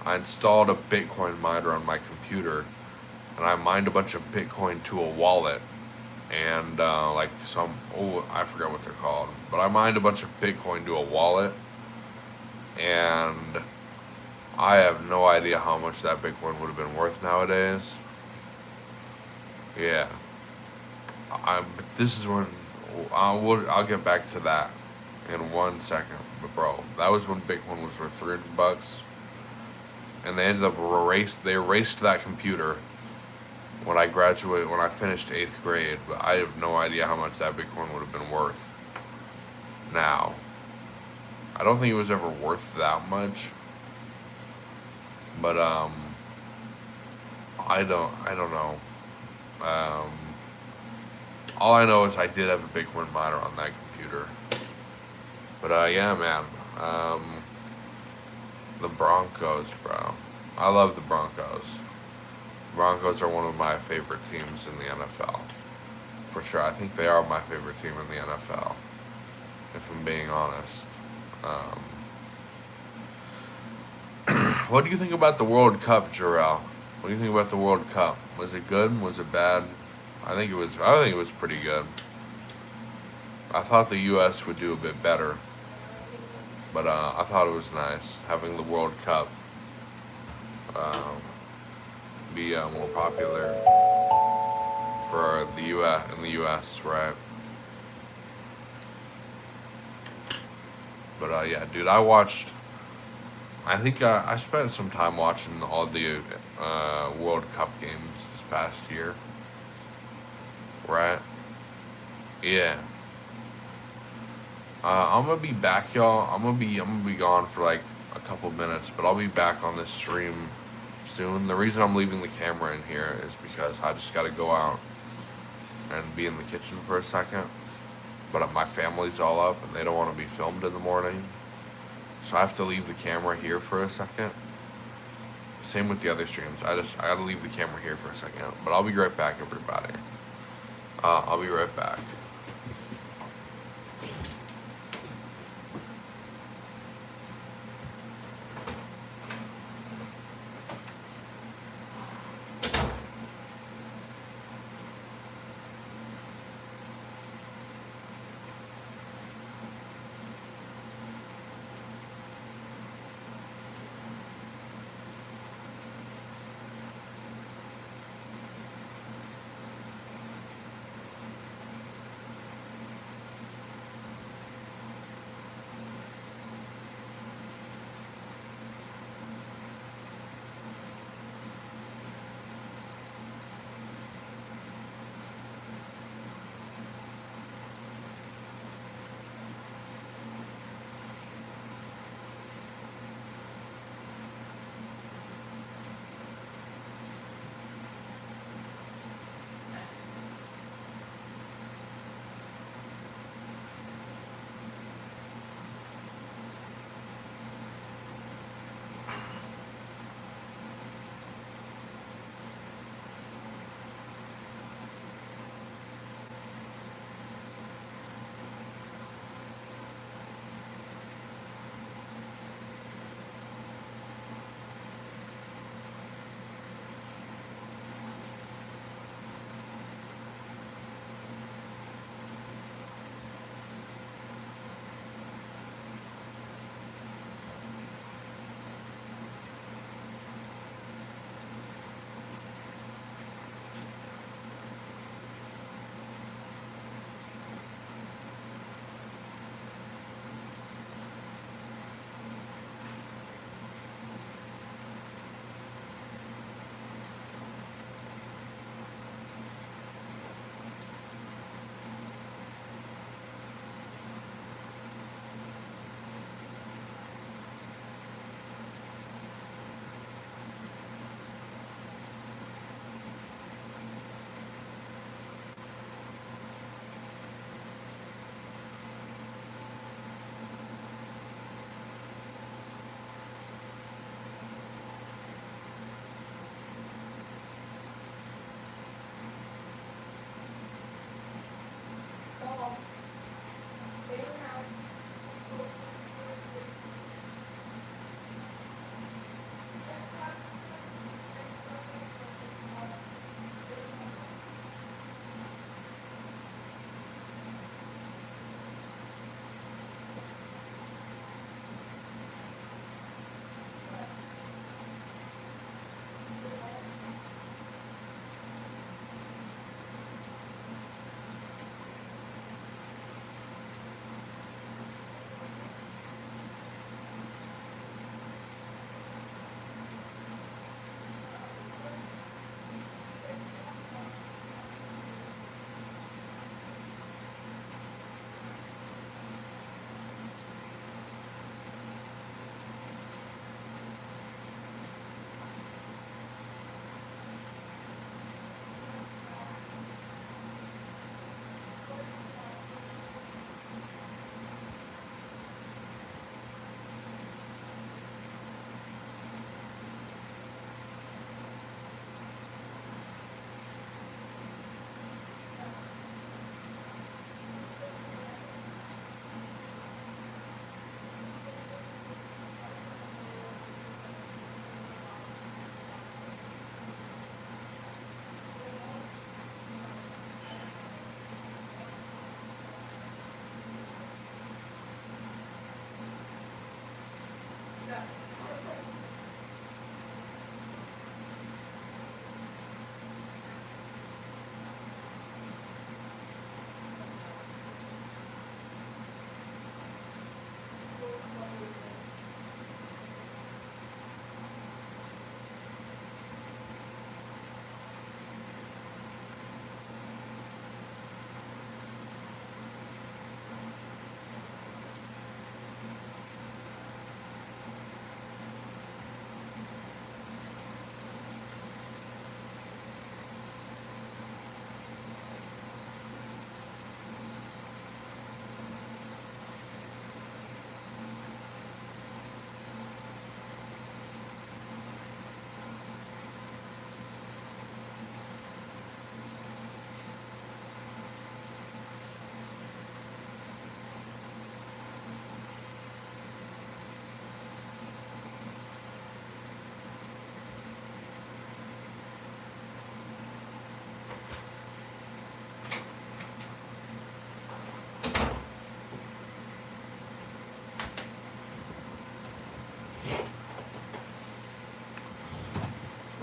I installed a Bitcoin miner on my computer, and I mined a bunch of Bitcoin to a wallet, and like some, oh, I forgot what they're called, but I mined a bunch of Bitcoin to a wallet, and I have no idea how much that Bitcoin would have been worth nowadays. Yeah, but this is when I'll get back to that in 1 second. But bro, that was when Bitcoin was worth $300, and they ended up erased that computer when I graduated, when I finished 8th grade. But I have no idea how much that Bitcoin would have been worth now. I don't think it was ever worth that much, but I don't know. Um, all I know is I did have a Bitcoin miner on that computer. But yeah, man. The Broncos, bro. I love the Broncos. Broncos are one of my favorite teams in the NFL. For sure. I think they are my favorite team in the NFL, if I'm being honest. Um, what do you think about the World Cup, Jarrell? What do you think about the World Cup? Was it good? Was it bad? I think it was pretty good. I thought the U.S. would do a bit better, but I thought it was nice having the World Cup um, be more popular for the U.S. in the U.S. Right? But yeah, dude, I watched. I think I spent some time watching all the World Cup games this past year. Right? Yeah. I'm gonna be back, y'all. I'm gonna be gone for like a couple minutes, but I'll be back on this stream soon. The reason I'm leaving the camera in here is because I just gotta go out and be in the kitchen for a second. But my family's all up and they don't want to be filmed in the morning, so I have to leave the camera here for a second. Same with the other streams. I gotta leave the camera here for a second. But I'll be right back, everybody. I'll be right back.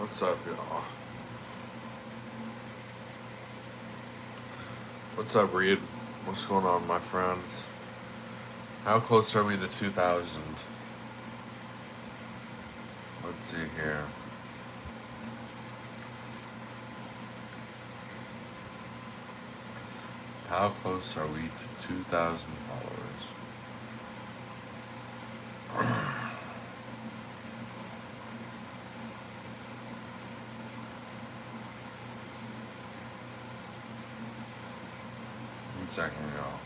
What's up, y'all? What's up, Reed? What's going on, my friend? How close are we to 2,000? Let's see here. How close are we to 2,000 followers? One second, y'all.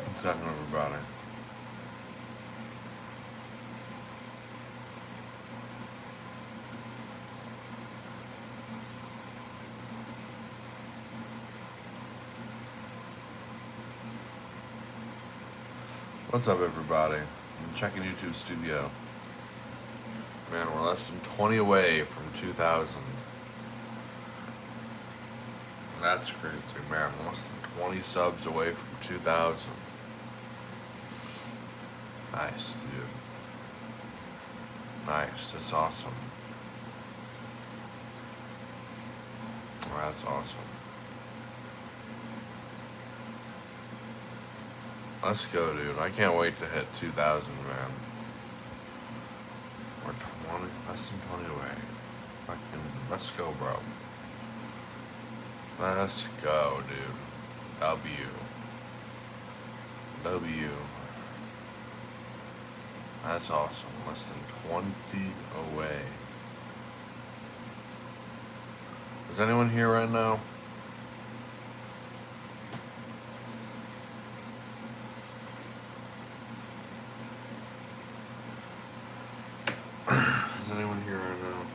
One second, everybody. What's up, everybody? I'm checking YouTube Studio. Man, we're less than 20 away from 2,000. That's crazy, man. Less than 20 subs away from 2,000. Nice, dude. Nice. That's awesome. That's awesome. Let's go, dude. I can't wait to hit 2,000, man. We're 20, less than 20 away. Fucking, let's go, bro. Let's go, dude. W. That's awesome. Less than 20 away. Is anyone here right now? Is anyone here right now?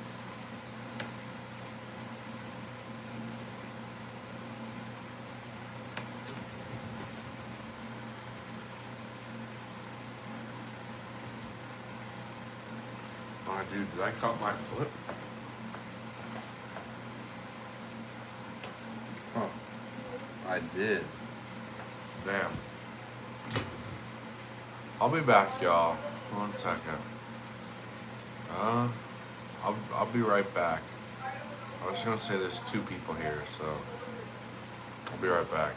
Oh, dude, did I cut my foot? Huh. I did. Damn. I'll be back, y'all. 1 second. I'll be right back. I was gonna say there's 2 people here, so I'll be right back.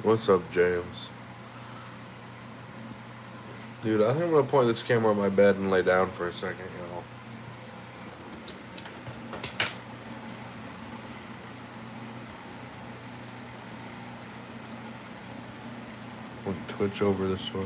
What's up, James? Dude, I think I'm gonna point this camera on my bed and lay down for a second, y'all. We'll twitch over this way.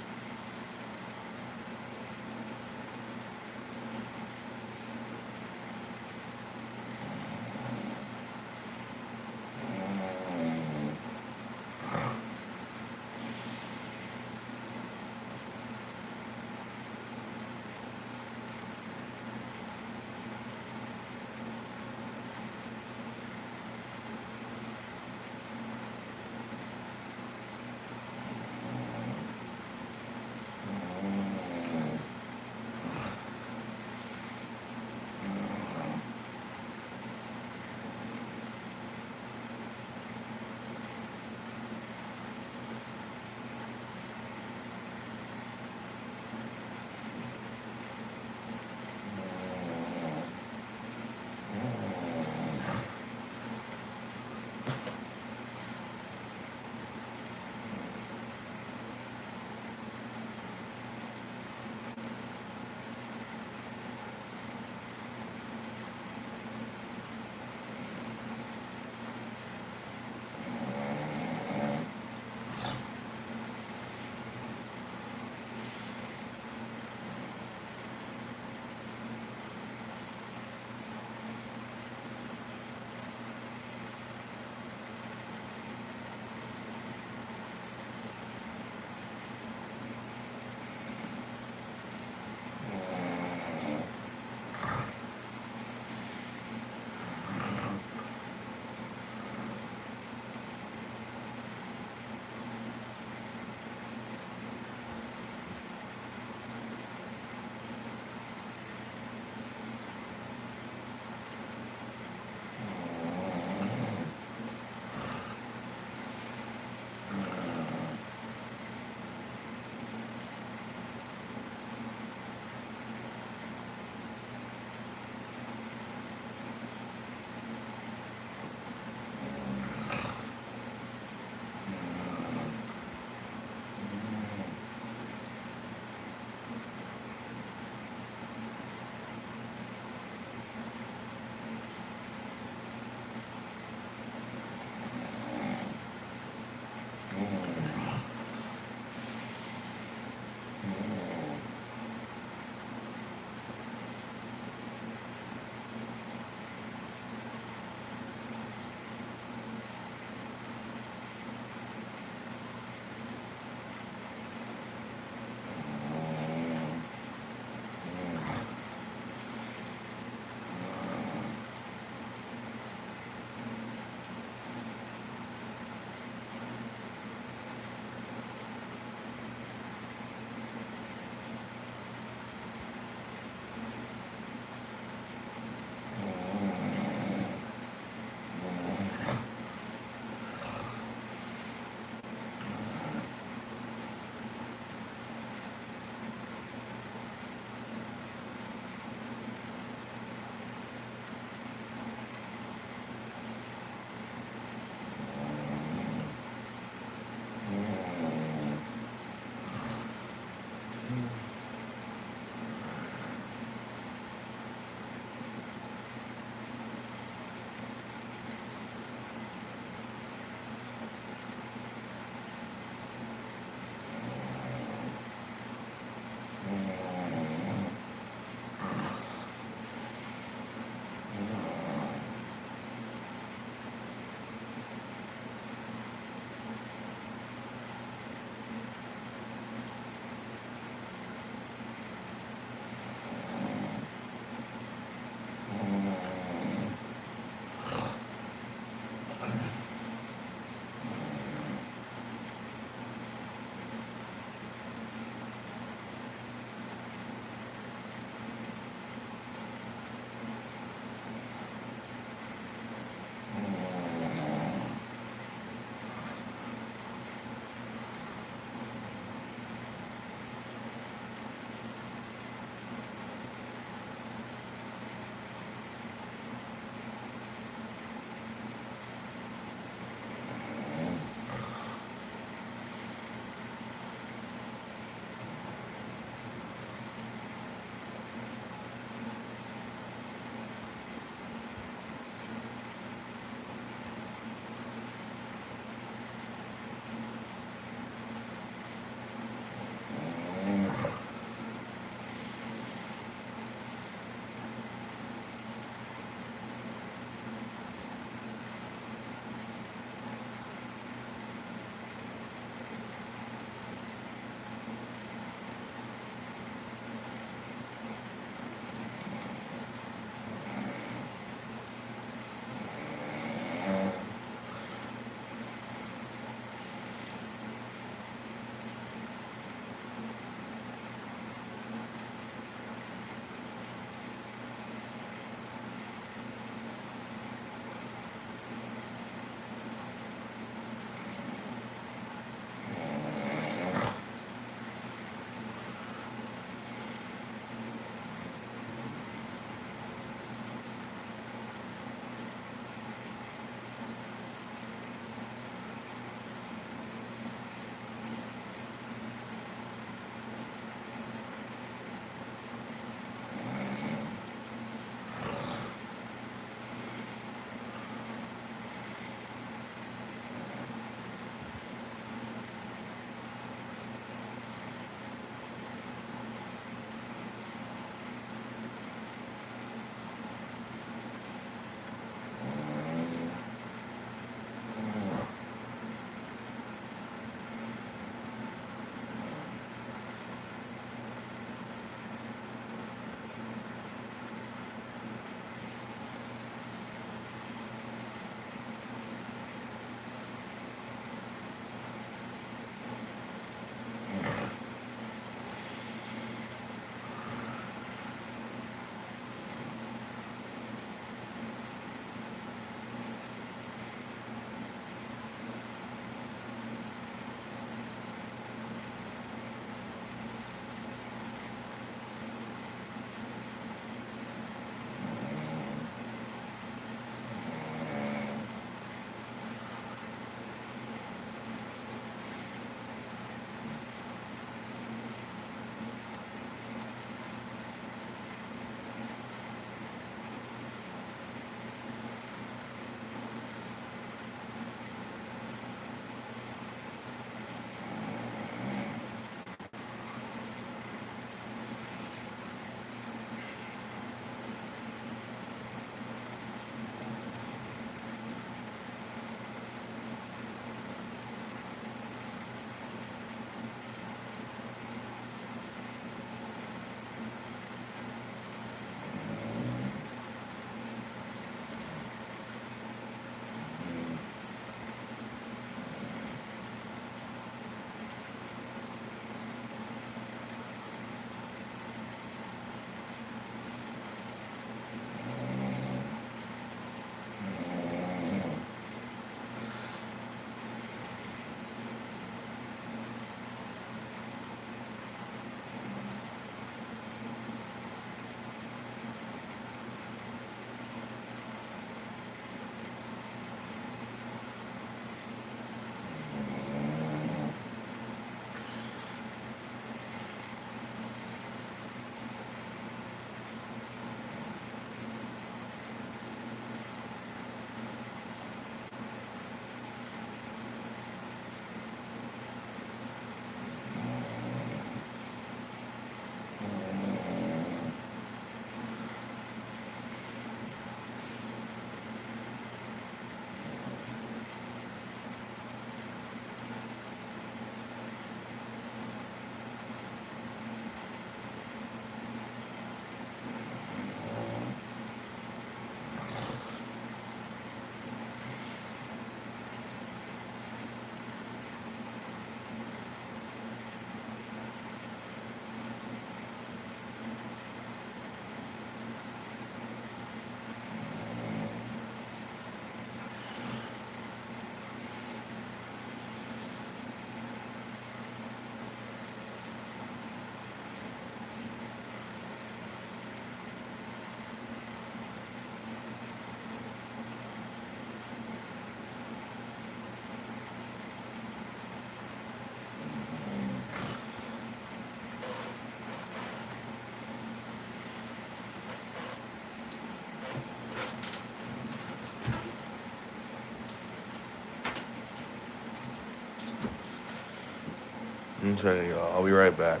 Okay, y'all. I'll be right back.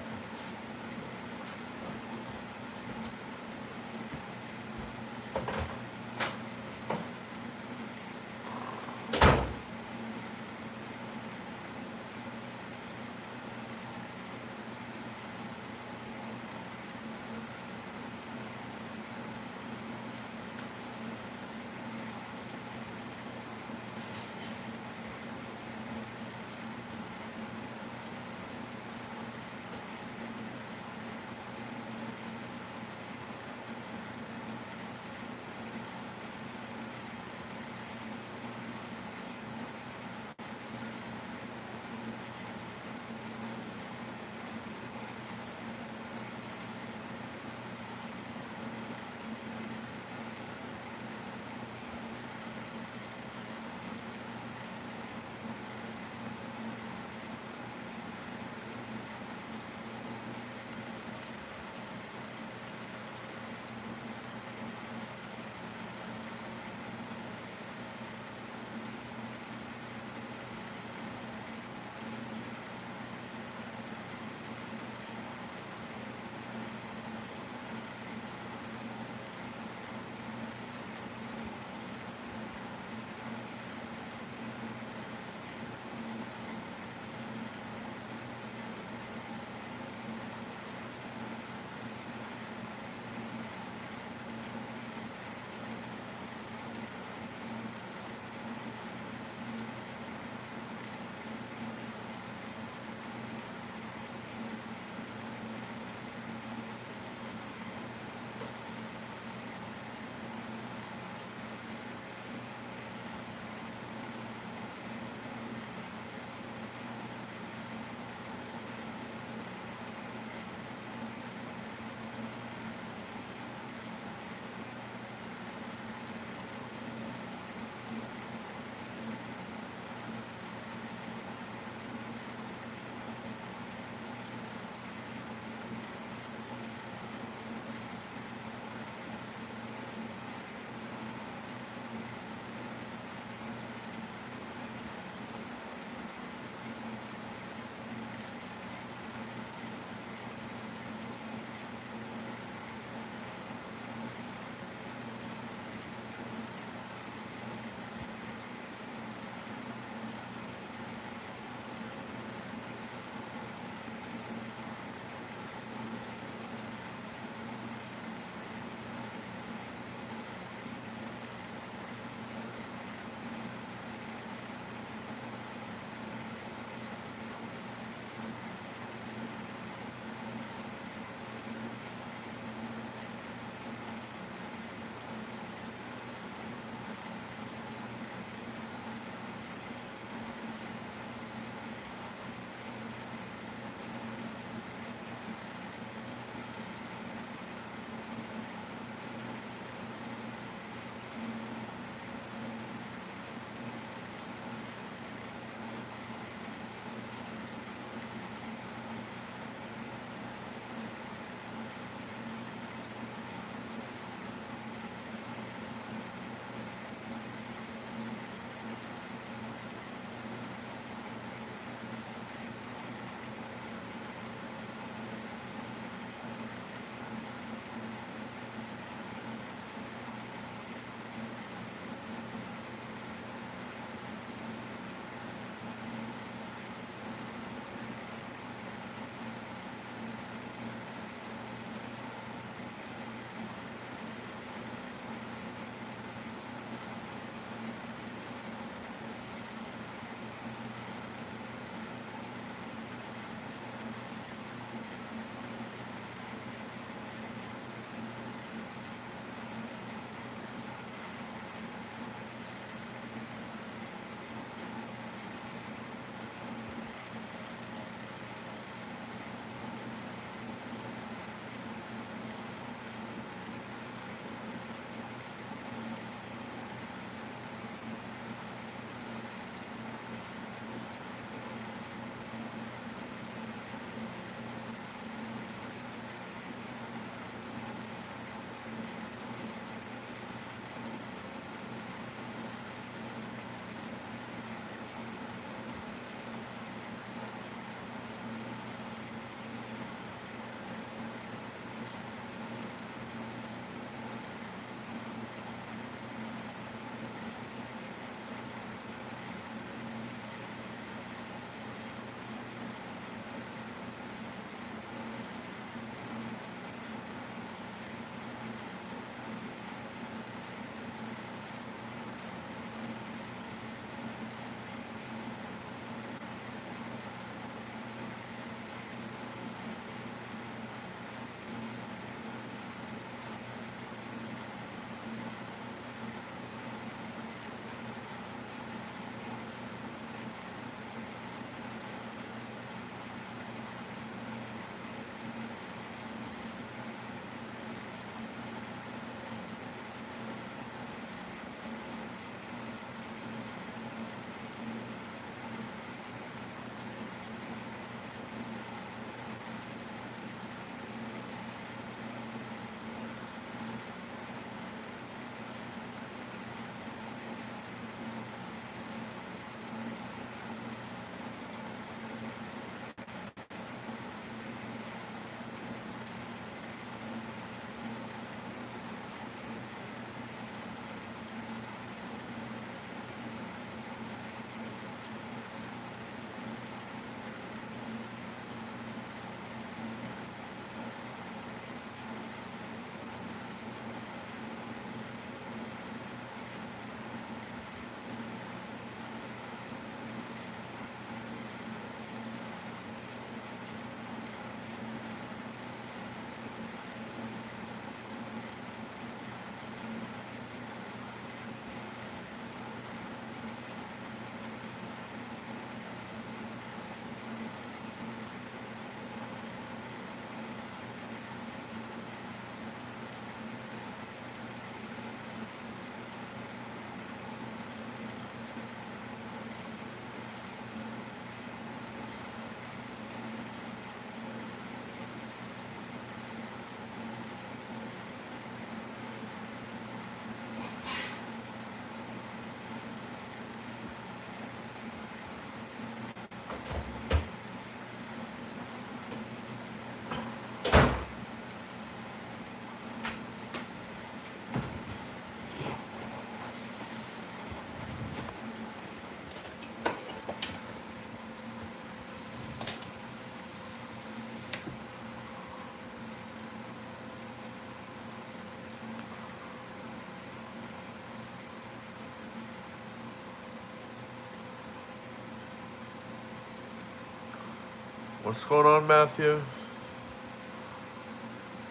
What's going on, Matthew?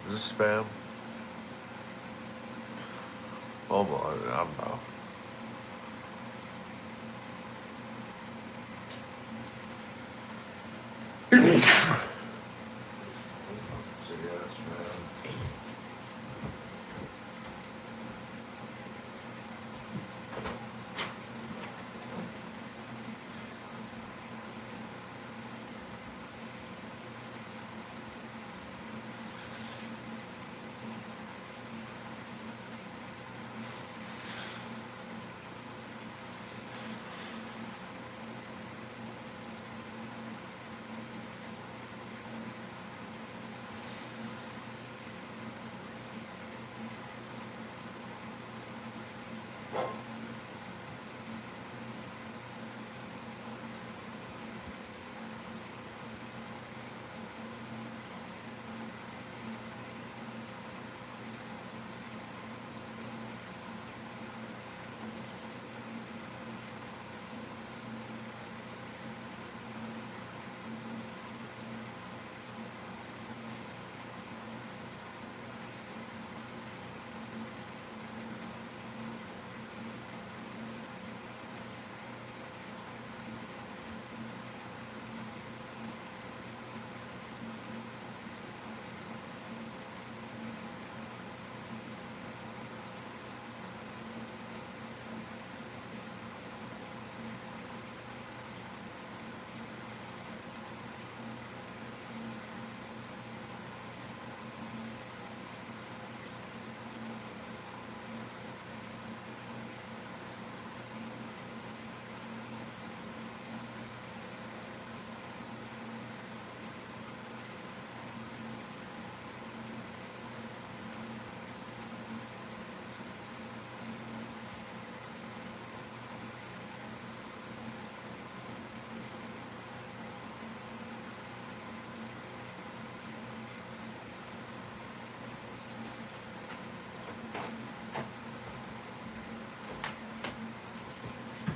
Is this spam? Hold on, I don't know. Yes, man.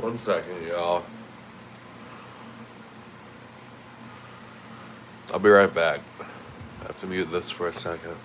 One second, y'all. I'll be right back. I have to mute this for a second.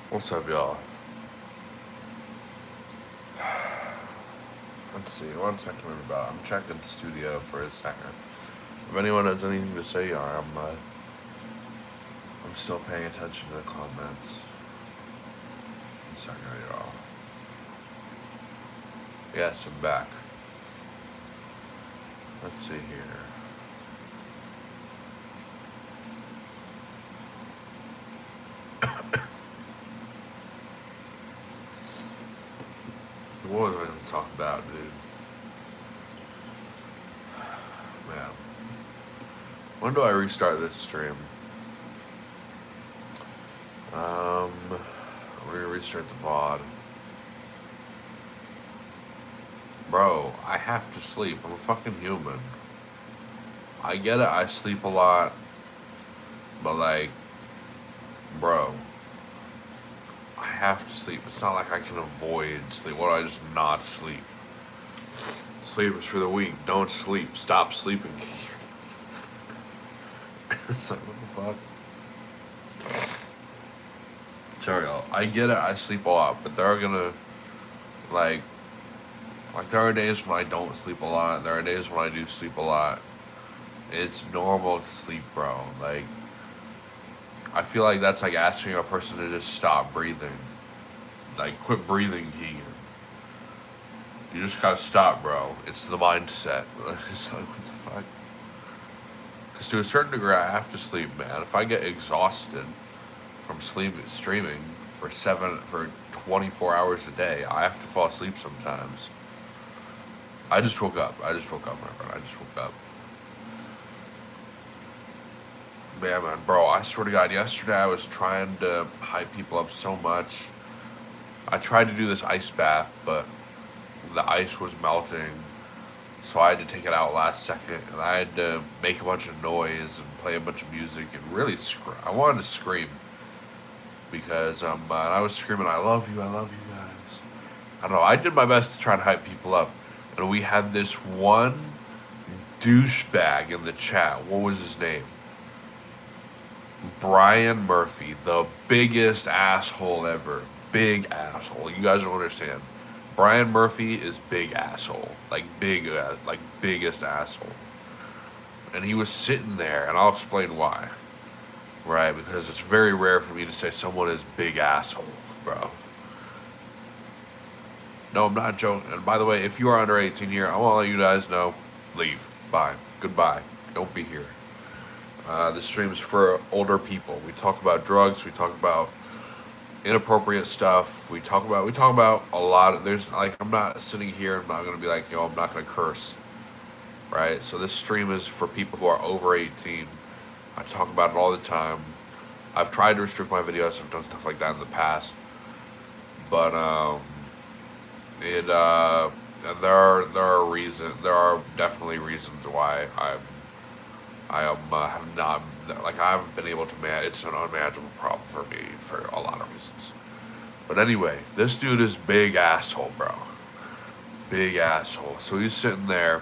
What's up, y'all? Let's see. 1 second, everybody. I'm checking studio for a second. If anyone has anything to say, I'm still paying attention to the comments. 1 second, y'all. Yes, I'm back. Let's see here. What was I going to talk about, dude? Man. When do I restart this stream? We're going to restart the VOD. Bro, I have to sleep. I'm a fucking human. I get it, I sleep a lot. But like, bro, I have to sleep. It's not like I can avoid sleep. What do I just not sleep? Sleep is for the weak. Don't sleep. Stop sleeping. It's like, what the fuck? Sorry, y'all. I get it. I sleep a lot, but there are gonna, like there are days when I don't sleep a lot. There are days when I do sleep a lot. It's normal to sleep, bro. Like, I feel like that's like asking a person to just stop breathing. Like, quit breathing, Keegan. You just gotta stop, bro. It's the mindset. It's like, what the fuck? Because to a certain degree, I have to sleep, man. If I get exhausted from streaming for 24 hours a day, I have to fall asleep sometimes. I just woke up, my friend. I just woke up. Man, bro, I swear to God, yesterday I was trying to hype people up so much. I tried to do this ice bath, but the ice was melting, so I had to take it out last second, and I had to make a bunch of noise and play a bunch of music and really I wanted to scream because I was screaming, I love you guys. I don't know, I did my best to try and hype people up, and we had this one douchebag in the chat. What was his name? Brian Murphy, the biggest asshole ever. Big asshole. You guys don't understand. Brian Murphy is big asshole. Like biggest asshole. And he was sitting there, and I'll explain why. Right? Because it's very rare for me to say someone is big asshole, bro. No, I'm not joking. And by the way, if you are under 18 here, I want to let you guys know, leave. Bye. Goodbye. Don't be here. This stream is for older people. We talk about drugs. We talk about inappropriate stuff. We talk about a lot of, there's like, I'm not sitting here, I'm not going to be like, I'm not going to curse. Right? So this stream is for people who are over 18. I talk about it all the time. I've tried to restrict my videos. I've done stuff like that in the past. But, there are definitely reasons why I have not, like, I haven't been able to it's an unmanageable problem for me for a lot of reasons. But anyway, this dude is big asshole, bro. Big asshole. So he's sitting there.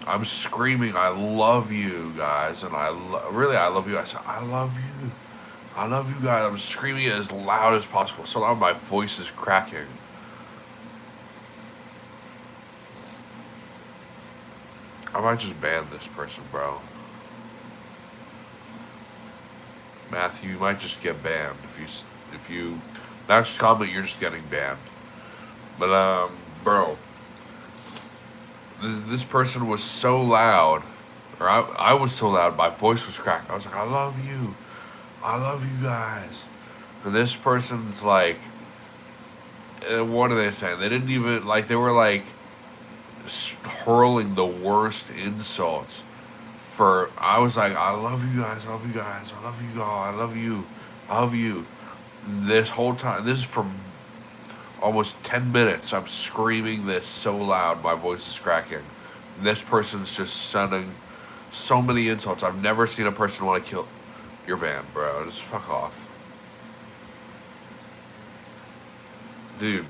I'm screaming, I love you guys, and I love you guys. I love you. I love you guys. I'm screaming it as loud as possible, so loud my voice is cracking. I might just ban this person, bro. Matthew, you might just get banned if you next comment, you're just getting banned. But bro, this person was so loud, or I was so loud, my voice was cracked. I was like, I love you guys. And this person's like, what are they saying? They didn't even, like, they were like hurling the worst insults. I was like, I love you guys, I love you guys, I love you all, I love you. This whole time, this is for almost 10 minutes, I'm screaming this so loud, my voice is cracking. And this person's just sending so many insults. I've never seen a person want to kill your band, bro. Just fuck off. Dude,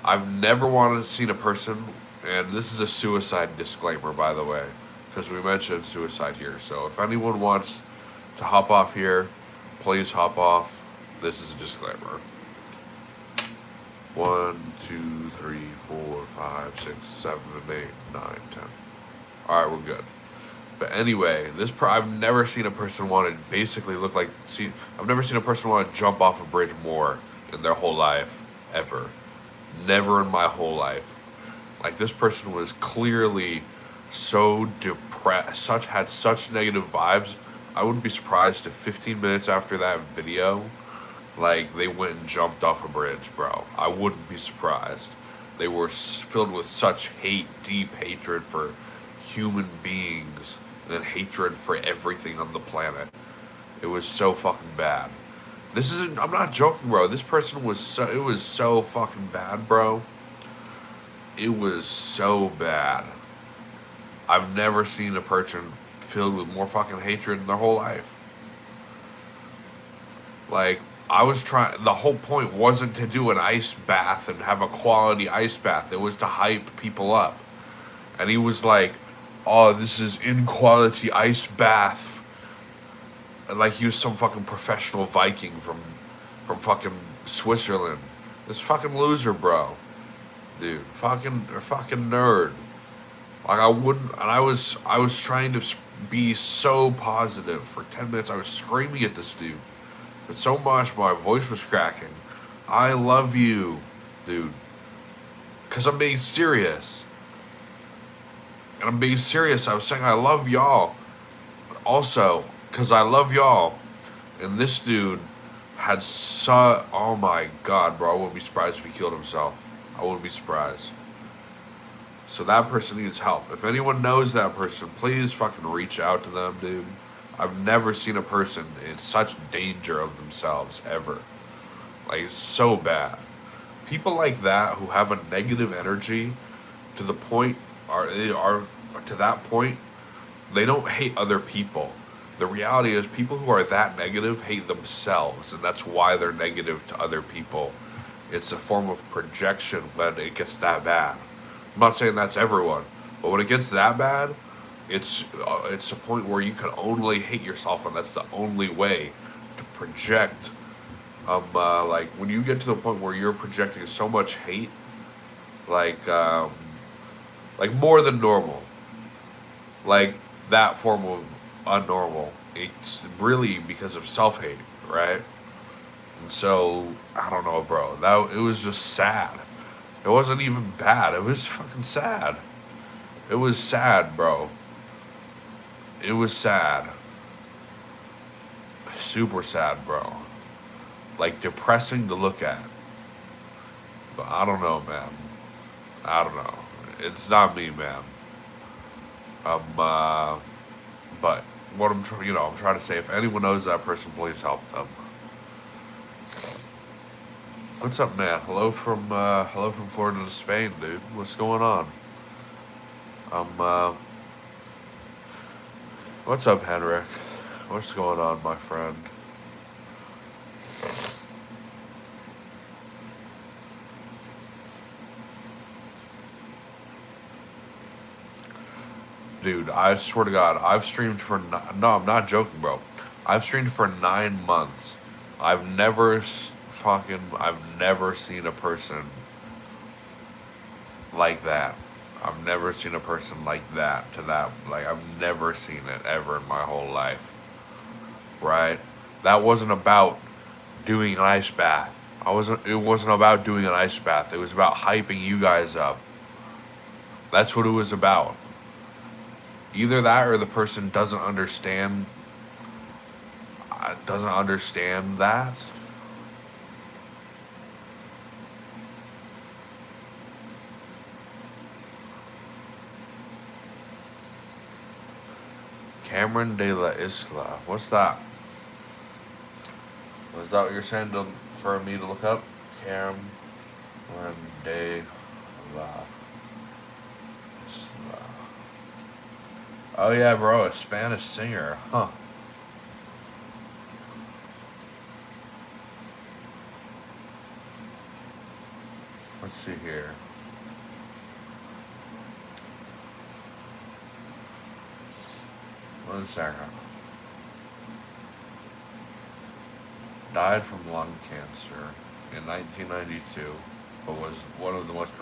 I've never wanted to see a person, and this is a suicide disclaimer, by the way, because we mentioned suicide here. So if anyone wants to hop off here, please hop off. This is a disclaimer. 1, 2, 3, 4, 5, 6, 7, 8, 9, 10. Alright, we're good. But anyway, I've never seen a person want to basically look like... I've never seen a person want to jump off a bridge more in their whole life. Ever. Never in my whole life. Like, this person was clearly so depressed, had such negative vibes. I wouldn't be surprised if 15 minutes after that video, like, they went and jumped off a bridge, bro. I wouldn't be surprised. They were filled with such hate, deep hatred for human beings, and hatred for everything on the planet. It was so fucking bad. I'm not joking, bro. This person it was so fucking bad, bro. It was so bad. I've never seen a person filled with more fucking hatred in their whole life. Like, the whole point wasn't to do an ice bath and have a quality ice bath. It was to hype people up. And he was like, oh, this is in-quality ice bath. And like he was some fucking professional Viking from fucking Switzerland. This fucking loser, bro. Dude, fucking nerd. Like, I was trying to be so positive for 10 minutes. I was screaming at this dude. But so much my voice was cracking. I love you, dude. Because I'm being serious. And I'm being serious. I was saying I love y'all. But also, because I love y'all. And this dude had oh my god, bro. I wouldn't be surprised if he killed himself. I wouldn't be surprised. So that person needs help. If anyone knows that person, please fucking reach out to them, dude. I've never seen a person in such danger of themselves, ever. Like, it's so bad. People like that who have a negative energy to the point, to that point, they don't hate other people. The reality is people who are that negative hate themselves, and that's why they're negative to other people. It's a form of projection when it gets that bad. I'm not saying that's everyone, but when it gets that bad, it's a point where you can only hate yourself, and that's the only way to project. Like, when you get to the point where you're projecting so much hate, like more than normal, like that form of unnormal, it's really because of self-hate, right? And so, I don't know, bro. It was just sad. It wasn't even bad. It was fucking sad. It was sad, bro. It was sad. Super sad, bro. Like, depressing to look at. But I don't know, man. I don't know. It's not me, man. But what I'm trying to say, if anyone knows that person, please help them. What's up, man? Hello from Florida to Spain, dude. What's going on? What's up, Henrik? What's going on, my friend? Dude, I swear to God, I've streamed for... No, I'm not joking, bro. I've streamed for 9 months. I've never seen a person like that. I've never seen a person like that, like, I've never seen it ever in my whole life. Right? That wasn't about doing an ice bath. It wasn't about doing an ice bath. It was about hyping you guys up. That's what it was about. Either that or the person doesn't understand that. Cameron de la Isla. What's that? Was that what you're saying for me to look up? Cameron de la Isla. Oh yeah, bro, a Spanish singer. Huh. Let's see here. One second. died from lung cancer in 1992, but was one of the most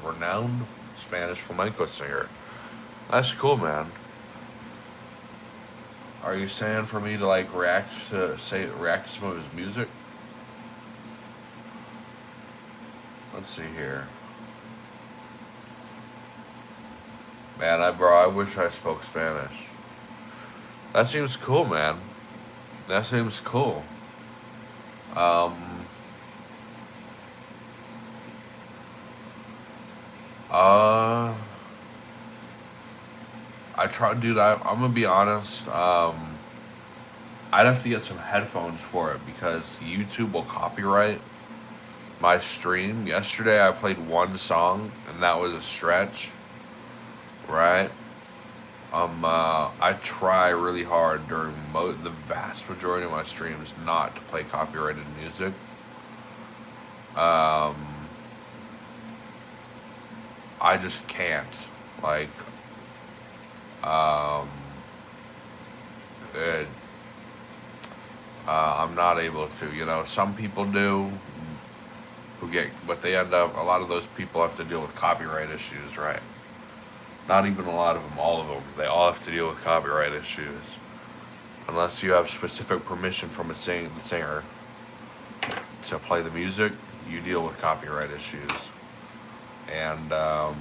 renowned Spanish flamenco singer. That's cool, man. Are you saying for me to like react to some of his music? Let's see here. Man, I wish I spoke Spanish. That seems cool, man. That seems cool. Um, uh, I try, dude. I'm gonna be honest. I'd have to get some headphones for it because YouTube will copyright my stream. Yesterday, I played one song, and that was a stretch, right? I try really hard during the vast majority of my streams not to play copyrighted music. Um, I just can't. Like, um, it, I'm not able to. You know, some people do who get, but they end up. A lot of those people have to deal with copyright issues, right? Not even a lot of them, all of them. They all have to deal with copyright issues. Unless you have specific permission from the singer to play the music, you deal with copyright issues. And a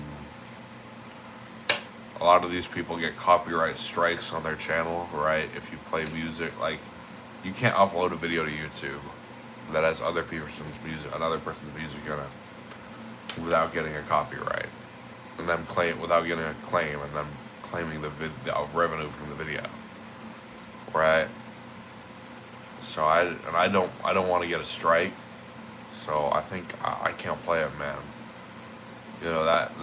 lot of these people get copyright strikes on their channel, right? If you play music, like, you can't upload a video to YouTube that has another person's music in it without getting a copyright. And then without getting a claim, and then claiming the revenue from the video, right? So I don't want to get a strike, so I think I can't play it, man. You know, that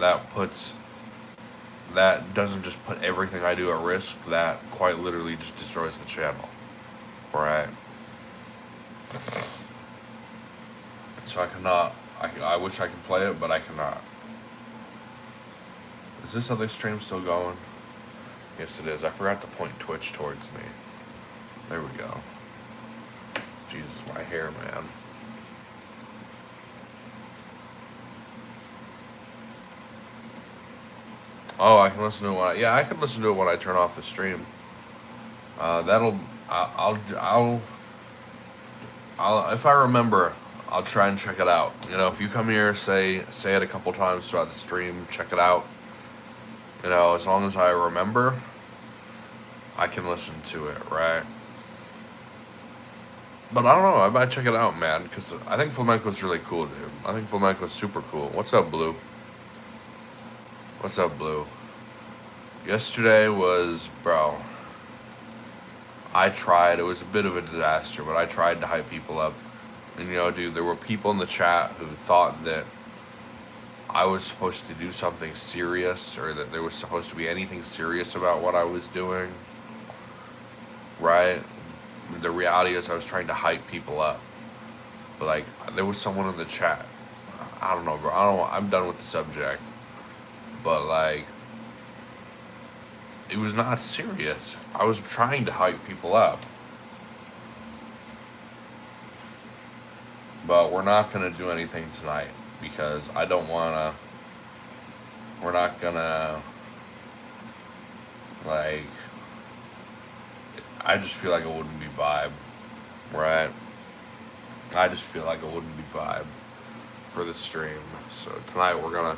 doesn't just put everything I do at risk. That quite literally just destroys the channel, right? So I cannot. I wish I could play it, but I cannot. Is this other stream still going? Yes, it is. I forgot to point Twitch towards me. There we go. Jesus, my hair, man. Oh, I can listen to it I can listen to it when I turn off the stream. I'll if I remember, I'll try and check it out. You know, if you come here, say it a couple times throughout the stream, check it out. You know, as long as I remember, I can listen to it, right? But I don't know, I might check it out, man, because I think flamenco's really cool, dude. I think flamenco's super cool. What's up, Blue? What's up, Blue? Yesterday was, bro, I tried. It was a bit of a disaster, but I tried to hype people up. And, you know, dude, there were people in the chat who thought that I was supposed to do something serious, or that there was supposed to be anything serious about what I was doing, right? The reality is I was trying to hype people up. But, like, there was someone in the chat. I don't know, bro. I'm done with the subject. But, like, it was not serious. I was trying to hype people up. But we're not going to do anything tonight because I don't want to. We're not going to, like, I just feel like it wouldn't be vibe, right? I just feel like it wouldn't be vibe for the stream. So tonight we're gonna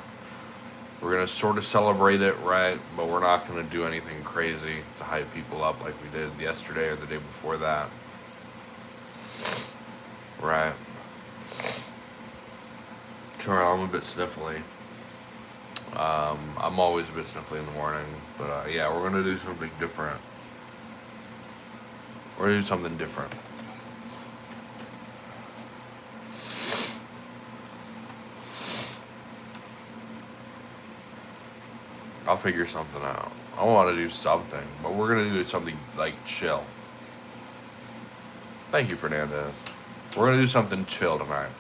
sort of celebrate it, right? But we're not gonna do anything crazy to hype people up like we did yesterday or the day before that, right? Sure, I'm a bit sniffly. I'm always a bit sniffly in the morning, but yeah, we're gonna do something different. We're gonna do something different. I'll figure something out. I want to do something, but we're gonna do something like chill. Thank you, Fernandez. We're gonna do something chill tonight.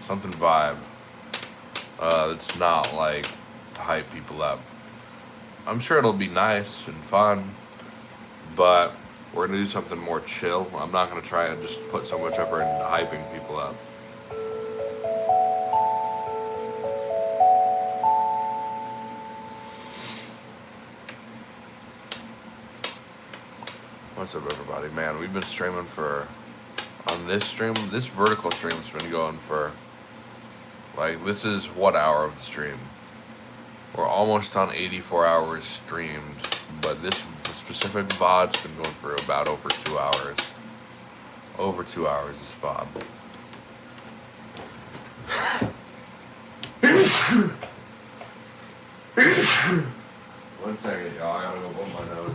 Something vibe. That's not like to hype people up. I'm sure it'll be nice and fun, but We're gonna do something more chill. I'm not gonna try and just put so much effort into hyping people up. What's up, everybody? Man, we've been streaming on this stream, this vertical stream's been going for, like, this is what hour of the stream? We're almost on 84 hours streamed, but this specific VOD's been going for about over 2 hours. Over 2 hours is VOD. One second, y'all. I gotta go blow my nose.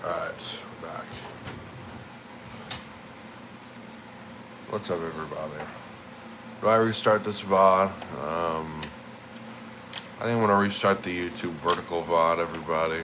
Alright, we're back. What's up, everybody? Do I restart this VOD? I think I'm gonna restart the YouTube vertical VOD, everybody.